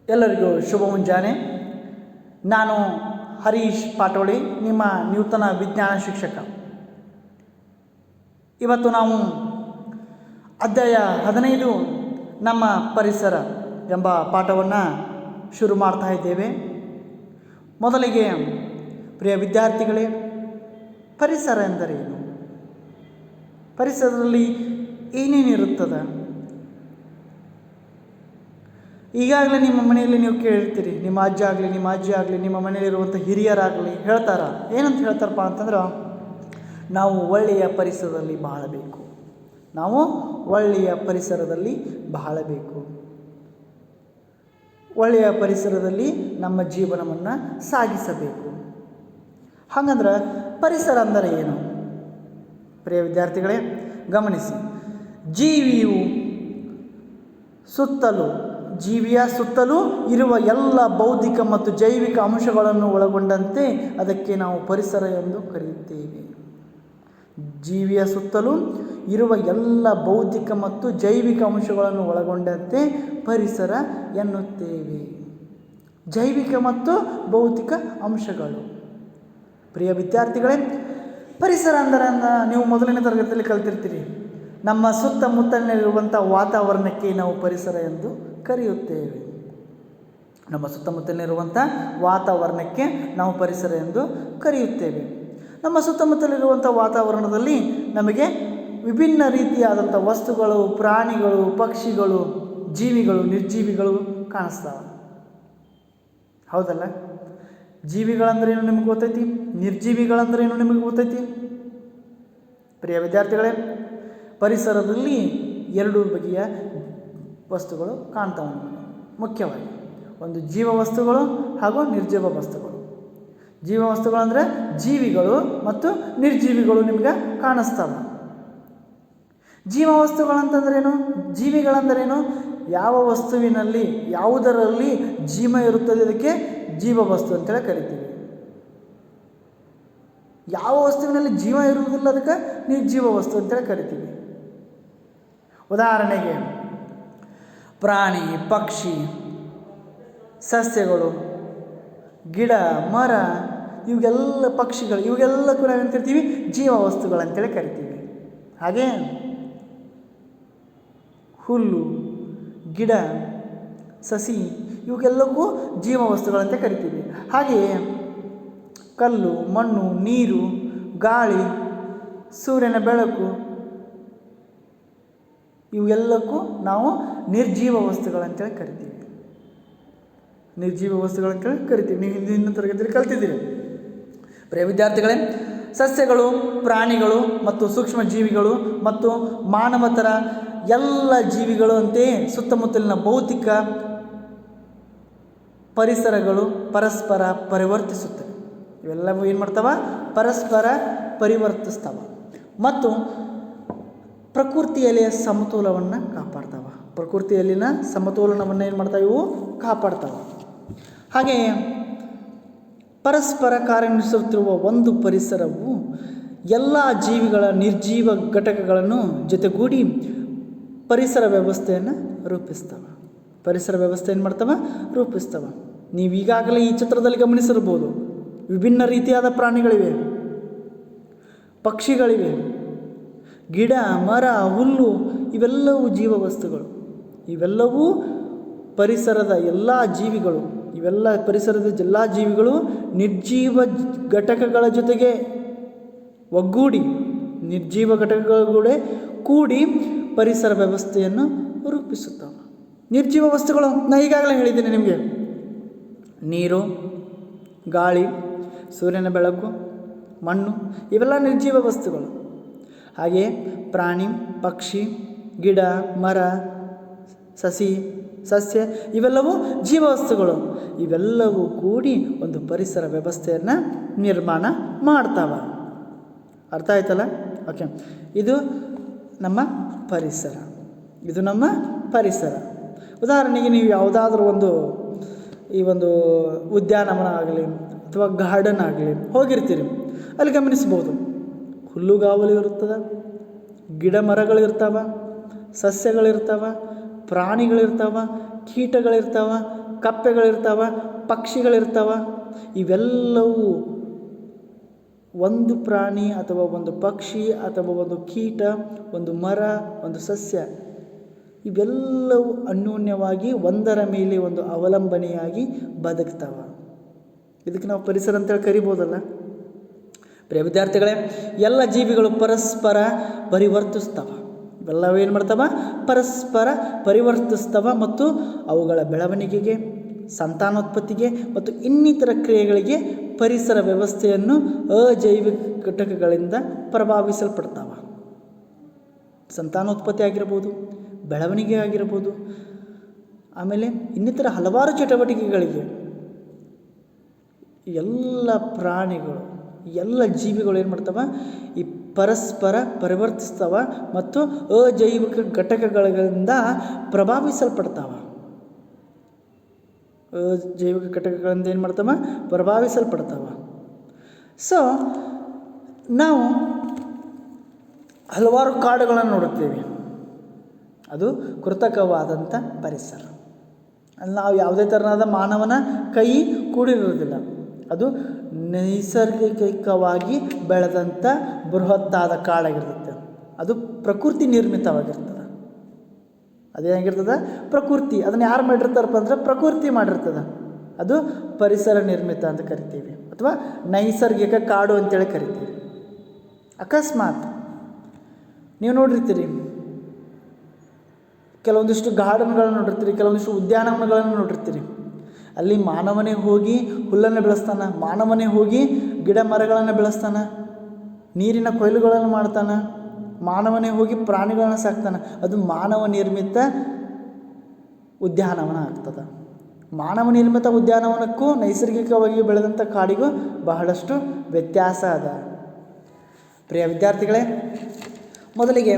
ಎಲ್ಲರಿಗೂ ಶುಭ ಮುಂಜಾನೆ. ನಾನು ಹರೀಶ್ ಪಾಟೋಳಿ, ನಿಮ್ಮ ನೂತನ ವಿಜ್ಞಾನ ಶಿಕ್ಷಕ. ಇವತ್ತು ನಾವು ಅಧ್ಯಾಯ 15 ನಮ್ಮ ಪರಿಸರ ಎಂಬ ಪಾಠವನ್ನು ಶುರು ಮಾಡ್ತಾ ಇದ್ದೇವೆ. ಮೊದಲಿಗೆ ಪ್ರಿಯ ವಿದ್ಯಾರ್ಥಿಗಳೇ, ಪರಿಸರ ಎಂದರೇನು? ಪರಿಸರದಲ್ಲಿ ಏನೇನಿರುತ್ತದೆ? ಈಗಾಗಲೇ ನಿಮ್ಮ ಮನೆಯಲ್ಲಿ ನೀವು ಕೇಳಿರ್ತೀರಿ, ನಿಮ್ಮ ಅಜ್ಜ ಆಗಲಿ ನಿಮ್ಮ ಮನೆಯಲ್ಲಿರುವಂಥ ಹಿರಿಯರಾಗಲಿ ಏನಂತ ಹೇಳ್ತಾರಪ್ಪ ಅಂತಂದ್ರೆ, ನಾವು ಒಳ್ಳೆಯ ಪರಿಸರದಲ್ಲಿ ಬಾಳಬೇಕು, ನಾವು ಒಳ್ಳೆಯ ಪರಿಸರದಲ್ಲಿ ಬಾಳಬೇಕು, ಒಳ್ಳೆಯ ಪರಿಸರದಲ್ಲಿ ನಮ್ಮ ಜೀವನವನ್ನು ಸಾಗಿಸಬೇಕು. ಹಾಗಂದ್ರೆ ಪರಿಸರ ಅಂದರೆ ಏನು? ಪ್ರಿಯ ವಿದ್ಯಾರ್ಥಿಗಳೇ ಗಮನಿಸಿ. ಜೀವಿಯ ಸುತ್ತಲೂ ಇರುವ ಎಲ್ಲ ಭೌತಿಕ ಮತ್ತು ಜೈವಿಕ ಅಂಶಗಳನ್ನು ಒಳಗೊಂಡಂತೆ ಅದಕ್ಕೆ ನಾವು ಪರಿಸರ ಎಂದು ಕರೆಯುತ್ತೇವೆ. ಜೀವಿಯ ಸುತ್ತಲೂ ಇರುವ ಎಲ್ಲ ಭೌತಿಕ ಮತ್ತು ಜೈವಿಕ ಅಂಶಗಳನ್ನು ಒಳಗೊಂಡಂತೆ ಪರಿಸರ ಎನ್ನುತ್ತೇವೆ. ಜೈವಿಕ ಮತ್ತು ಭೌತಿಕ ಅಂಶಗಳು. ಪ್ರಿಯ ವಿದ್ಯಾರ್ಥಿಗಳೇ, ಪರಿಸರ ಅಂದರೆ ನೀವು ಮೊದಲನೇ ತರಗತಿಯಲ್ಲಿ ಕಲಿತಿರ್ತೀರಿ. ನಮ್ಮ ಸುತ್ತಮುತ್ತಲಿನಲ್ಲಿರುವಂಥ ವಾತಾವರಣಕ್ಕೆ ನಾವು ಪರಿಸರ ಎಂದು ಕರೆಯುತ್ತೇವೆ. ನಮ್ಮ ಸುತ್ತಮುತ್ತಲಿರುವಂಥ ವಾತಾವರಣಕ್ಕೆ ನಾವು ಪರಿಸರ ಎಂದು ಕರೆಯುತ್ತೇವೆ. ನಮ್ಮ ಸುತ್ತಮುತ್ತಲಿರುವಂಥ ವಾತಾವರಣದಲ್ಲಿ ನಮಗೆ ವಿಭಿನ್ನ ರೀತಿಯಾದಂಥ ವಸ್ತುಗಳು, ಪ್ರಾಣಿಗಳು, ಪಕ್ಷಿಗಳು, ಜೀವಿಗಳು, ನಿರ್ಜೀವಿಗಳು ಕಾಣಿಸ್ತಾವೆ. ಹೌದಲ್ಲ? ಜೀವಿಗಳಂದ್ರೇನು ನಿಮಗೆ ಗೊತ್ತೈತಿ? ನಿರ್ಜೀವಿಗಳಂದ್ರೇನು ನಿಮಗೆ ಗೊತ್ತೈತಿ? ಪ್ರಿಯ ವಿದ್ಯಾರ್ಥಿಗಳೇ, ಪರಿಸರದಲ್ಲಿ 2 ಬಗೆಯ ವಸ್ತುಗಳು ಕಾಣ್ತಾವೆ ನಮಗೆ. ಮುಖ್ಯವಾಗಿ ಒಂದು ಜೀವ ವಸ್ತುಗಳು ಹಾಗೂ ನಿರ್ಜೀವ ವಸ್ತುಗಳು. ಜೀವ ವಸ್ತುಗಳು ಅಂದರೆ ಜೀವಿಗಳು ಮತ್ತು ನಿರ್ಜೀವಿಗಳು ನಿಮ್ಗೆ ಕಾಣಿಸ್ತವೆ. ಜೀವ ವಸ್ತುಗಳಂತಂದ್ರೇನು? ಜೀವಿಗಳಂದರೇನು? ಯಾವ ವಸ್ತುವಿನಲ್ಲಿ, ಯಾವುದರಲ್ಲಿ ಜೀವ ಇರುತ್ತದೆ ಅದಕ್ಕೆ ಜೀವ ವಸ್ತು ಅಂತೇಳಿ ಕರಿತೀವಿ. ಯಾವ ವಸ್ತುವಿನಲ್ಲಿ ಜೀವ ಇರುವುದಿಲ್ಲ ಅದಕ್ಕೆ ನಿರ್ಜೀವ ವಸ್ತು ಅಂತೇಳಿ ಕರಿತೀವಿ. ಉದಾಹರಣೆಗೆ ಪ್ರಾಣಿ, ಪಕ್ಷಿ, ಸಸ್ಯಗಳು, ಗಿಡ, ಮರ, ಇವೆಲ್ಲ ಪಕ್ಷಿಗಳು, ಇವೆಲ್ಲಕ್ಕೂ ನಾವೇನು ಕರಿತೀವಿ? ಜೀವ ವಸ್ತುಗಳಂತೇಳಿ ಕರಿತೀವಿ. ಹಾಗೆ ಹುಲ್ಲು, ಗಿಡ, ಸಸಿ ಇವೆಲ್ಲಕ್ಕೂ ಜೀವ ವಸ್ತುಗಳಂತ ಕರಿತೀವಿ. ಹಾಗೆಯೇ ಕಲ್ಲು, ಮಣ್ಣು, ನೀರು, ಗಾಳಿ, ಸೂರ್ಯನ ಬೆಳಕು ಇವೆಲ್ಲಕ್ಕೂ ನಾವು ನಿರ್ಜೀವ ವಸ್ತುಗಳಂತೇಳಿ ಕರಿತೀವಿ. ನಿರ್ಜೀವ ವಸ್ತುಗಳಂತೇಳಿ ಕರಿತೀವಿ. ನೀವು ಹಿಂದಿನ ತರಗತಿಯಲ್ಲಿ ಕಲ್ತಿದ್ದೀರಿ. ಪ್ರಿಯ ವಿದ್ಯಾರ್ಥಿಗಳೇ, ಸಸ್ಯಗಳು, ಪ್ರಾಣಿಗಳು ಮತ್ತು ಸೂಕ್ಷ್ಮ ಜೀವಿಗಳು ಮತ್ತು ಮಾನವತರ ಎಲ್ಲ ಜೀವಿಗಳು ಅಂತೆಯೇ ಸುತ್ತಮುತ್ತಲಿನ ಭೌತಿಕ ಪರಿಸರಗಳು ಪರಸ್ಪರ ಪರಿವರ್ತಿಸುತ್ತವೆ. ಇವೆಲ್ಲವೂ ಏನು ಮಾಡ್ತಾವ? ಪರಸ್ಪರ ಪರಿವರ್ತಿಸ್ತಾವ ಮತ್ತು ಪ್ರಕೃತಿಯಲ್ಲಿ ಸಮತೋಲನವನ್ನು ಕಾಪಾಡ್ತಾವೆ. ಪ್ರಕೃತಿಯಲ್ಲಿನ ಸಮತೋಲನವನ್ನು ಏನು ಮಾಡ್ತಾವೆ? ಇವು ಕಾಪಾಡ್ತಾವೆ. ಹಾಗೆಯೇ ಪರಸ್ಪರ ಕಾರ್ಯನಿರ್ವಹಿಸುತ್ತಿರುವ ಒಂದು ಪರಿಸರವು ಎಲ್ಲ ಜೀವಿಗಳ ನಿರ್ಜೀವ ಘಟಕಗಳನ್ನು ಜೊತೆಗೂಡಿ ಪರಿಸರ ವ್ಯವಸ್ಥೆಯನ್ನು ರೂಪಿಸ್ತವೆ. ಪರಿಸರ ವ್ಯವಸ್ಥೆ ಏನು ಮಾಡ್ತವೆ? ರೂಪಿಸ್ತವೆ. ನೀವು ಈಗಾಗಲೇ ಈ ಚಿತ್ರದಲ್ಲಿ ಗಮನಿಸಿರ್ಬೋದು, ವಿಭಿನ್ನ ರೀತಿಯಾದ ಪ್ರಾಣಿಗಳಿವೆ, ಪಕ್ಷಿಗಳಿವೆ, ಗಿಡ, ಮರ, ಹುಲ್ಲು ಇವೆಲ್ಲವೂ ಜೀವ ವಸ್ತುಗಳು. ಇವೆಲ್ಲವೂ ಪರಿಸರದ ಎಲ್ಲ ಜೀವಿಗಳು. ಇವೆಲ್ಲ ಪರಿಸರದ ಎಲ್ಲ ಜೀವಿಗಳು ನಿರ್ಜೀವ ಘಟಕಗಳ ಜೊತೆಗೆ ಒಗ್ಗೂಡಿ, ನಿರ್ಜೀವ ಘಟಕಗಳ ಕೂಡ ಕೂಡಿ ಪರಿಸರ ವ್ಯವಸ್ಥೆಯನ್ನು ರೂಪಿಸುತ್ತವೆ. ನಿರ್ಜೀವ ವಸ್ತುಗಳು ನಾನು ಈಗಾಗಲೇ ಹೇಳಿದ್ದೀನಿ ನಿಮಗೆ. ನೀರು, ಗಾಳಿ, ಸೂರ್ಯನ ಬೆಳಕು, ಮಣ್ಣು ಇವೆಲ್ಲ ನಿರ್ಜೀವ ವಸ್ತುಗಳು. ಹಾಗೆಯೇ ಪ್ರಾಣಿ, ಪಕ್ಷಿ, ಗಿಡ, ಮರ, ಸಸ್ಯ ಇವೆಲ್ಲವೂ ಜೀವವಸ್ತುಗಳು. ಇವೆಲ್ಲವೂ ಕೂಡಿ ಒಂದು ಪರಿಸರ ವ್ಯವಸ್ಥೆಯನ್ನು ನಿರ್ಮಾಣ ಮಾಡ್ತಾವೆ. ಅರ್ಥ ಆಯ್ತಲ್ಲ? ಓಕೆ, ಇದು ನಮ್ಮ ಪರಿಸರ. ಇದು ನಮ್ಮ ಪರಿಸರ. ಉದಾಹರಣೆಗೆ ನೀವು ಯಾವುದಾದ್ರೂ ಈ ಒಂದು ಉದ್ಯಾನವನ ಆಗಲಿ ಅಥವಾ ಗಾರ್ಡನ್ ಆಗಲಿ ಹೋಗಿರ್ತೀರಿ. ಅಲ್ಲಿ ಗಮನಿಸ್ಬೋದು, ಹುಲ್ಲುಗಾವಲು ಇರ್ತದೆ, ಗಿಡ ಮರಗಳಿರ್ತಾವೆ, ಸಸ್ಯಗಳಿರ್ತಾವೆ, ಪ್ರಾಣಿಗಳಿರ್ತಾವೆ, ಕೀಟಗಳಿರ್ತಾವ, ಕಪ್ಪೆಗಳಿರ್ತಾವ, ಪಕ್ಷಿಗಳಿರ್ತಾವ. ಇವೆಲ್ಲವೂ ಒಂದು ಪ್ರಾಣಿ ಅಥವಾ ಒಂದು ಪಕ್ಷಿ ಅಥವಾ ಒಂದು ಕೀಟ, ಒಂದು ಮರ, ಒಂದು ಸಸ್ಯ, ಇವೆಲ್ಲವೂ ಅನ್ಯೋನ್ಯವಾಗಿ ಒಂದರ ಮೇಲೆ ಒಂದು ಅವಲಂಬನೆಯಾಗಿ ಬದುಕ್ತಾವ. ಇದಕ್ಕೆ ನಾವು ಪರಿಸರ ಅಂತೇಳಿ ಕರಿಬೋದಲ್ಲ. ಪ್ರಿಯ ವಿದ್ಯಾರ್ಥಿಗಳೇ, ಎಲ್ಲ ಜೀವಿಗಳು ಪರಸ್ಪರ ಪರಿವರ್ತಿಸ್ತವ. ಇವೆಲ್ಲವೂ ಏನು ಮಾಡ್ತವ? ಪರಸ್ಪರ ಪರಿವರ್ತಿಸ್ತವ ಮತ್ತು ಅವುಗಳ ಬೆಳವಣಿಗೆಗೆ, ಸಂತಾನೋತ್ಪತ್ತಿಗೆ ಮತ್ತು ಇನ್ನಿತರ ಕ್ರಿಯೆಗಳಿಗೆ ಪರಿಸರ ವ್ಯವಸ್ಥೆಯನ್ನು ಅಜೈವಿಕ ಘಟಕಗಳಿಂದ ಪ್ರಭಾವಿಸಲ್ಪಡ್ತಾವ. ಸಂತಾನೋತ್ಪತ್ತಿ ಆಗಿರ್ಬೋದು, ಬೆಳವಣಿಗೆ ಆಗಿರ್ಬೋದು, ಆಮೇಲೆ ಇನ್ನಿತರ ಹಲವಾರು ಚಟುವಟಿಕೆಗಳಿಗೆ ಎಲ್ಲ ಪ್ರಾಣಿಗಳು, ಎಲ್ಲ ಜೀವಿಗಳು ಏನು ಮಾಡ್ತವ? ಈ ಪರಸ್ಪರ ಪರಿವರ್ತಿಸ್ತವ ಮತ್ತು ಅಜೈವಿಕ ಘಟಕಗಳಿಂದ ಪ್ರಭಾವಿಸಲ್ಪಡ್ತಾವ. ಅಜೈವಿಕ ಘಟಕಗಳಿಂದ ಏನು ಮಾಡ್ತಾವ? ಪ್ರಭಾವಿಸಲ್ಪಡ್ತಾವ. ಸೊ ನಾವು ಹಲವಾರು ಕಾಡುಗಳನ್ನು ನೋಡುತ್ತೇವೆ. ಅದು ಕೃತಕವಾದಂಥ ಪರಿಸರ. ಅಲ್ಲಿ ನಾವು ಯಾವುದೇ ಥರನಾದ ಮಾನವನ ಕೈ ಕೂಡಿರುವುದಿಲ್ಲ. ಅದು ನೈಸರ್ಗಿಕವಾಗಿ ಬೆಳೆದಂಥ ಬೃಹತ್ತಾದ ಕಾಡಾಗಿರ್ತದೆ. ಅದು ಪ್ರಕೃತಿ ನಿರ್ಮಿತವಾಗಿರ್ತದೆ. ಅದೇನಾಗಿರ್ತದೆ? ಪ್ರಕೃತಿ. ಅದನ್ನು ಯಾರು ಮಾಡಿರ್ತಾರಪ್ಪ ಅಂದರೆ ಪ್ರಕೃತಿ ಮಾಡಿರ್ತದೆ. ಅದು ಪರಿಸರ ನಿರ್ಮಿತ ಅಂತ ಕರಿತೀವಿ, ಅಥವಾ ನೈಸರ್ಗಿಕ ಕಾಡು ಅಂತೇಳಿ ಕರಿತೀವಿ. ಅಕಸ್ಮಾತ್ ನೀವು ನೋಡಿರ್ತೀರಿ, ಕೆಲವೊಂದಿಷ್ಟು ಗಾರ್ಡನ್ಗಳನ್ನು ನೋಡಿರ್ತೀರಿ, ಕೆಲವೊಂದಿಷ್ಟು ಉದ್ಯಾನವನಗಳನ್ನು ನೋಡಿರ್ತೀರಿ. ಅಲ್ಲಿ ಮಾನವನೇ ಹೋಗಿ ಹುಲ್ಲನ್ನು ಬೆಳೆಸ್ತಾನೆ, ಮಾನವನೇ ಹೋಗಿ ಗಿಡ ಮರಗಳನ್ನು ಬೆಳೆಸ್ತಾನೆ, ನೀರಿನ ಕೊಯ್ಲುಗಳನ್ನು ಮಾಡ್ತಾನೆ, ಮಾನವನೇ ಹೋಗಿ ಪ್ರಾಣಿಗಳನ್ನು ಸಾಕ್ತಾನೆ. ಅದು ಮಾನವ ನಿರ್ಮಿತ ಉದ್ಯಾನವನ ಆಗ್ತದೆ. ಮಾನವ ನಿರ್ಮಿತ ಉದ್ಯಾನವನಕ್ಕೂ ನೈಸರ್ಗಿಕವಾಗಿ ಬೆಳೆದಂಥ ಕಾಡಿಗೂ ಬಹಳಷ್ಟು ವ್ಯತ್ಯಾಸ ಅದ. ಪ್ರಿಯ ವಿದ್ಯಾರ್ಥಿಗಳೇ, ಮೊದಲಿಗೆ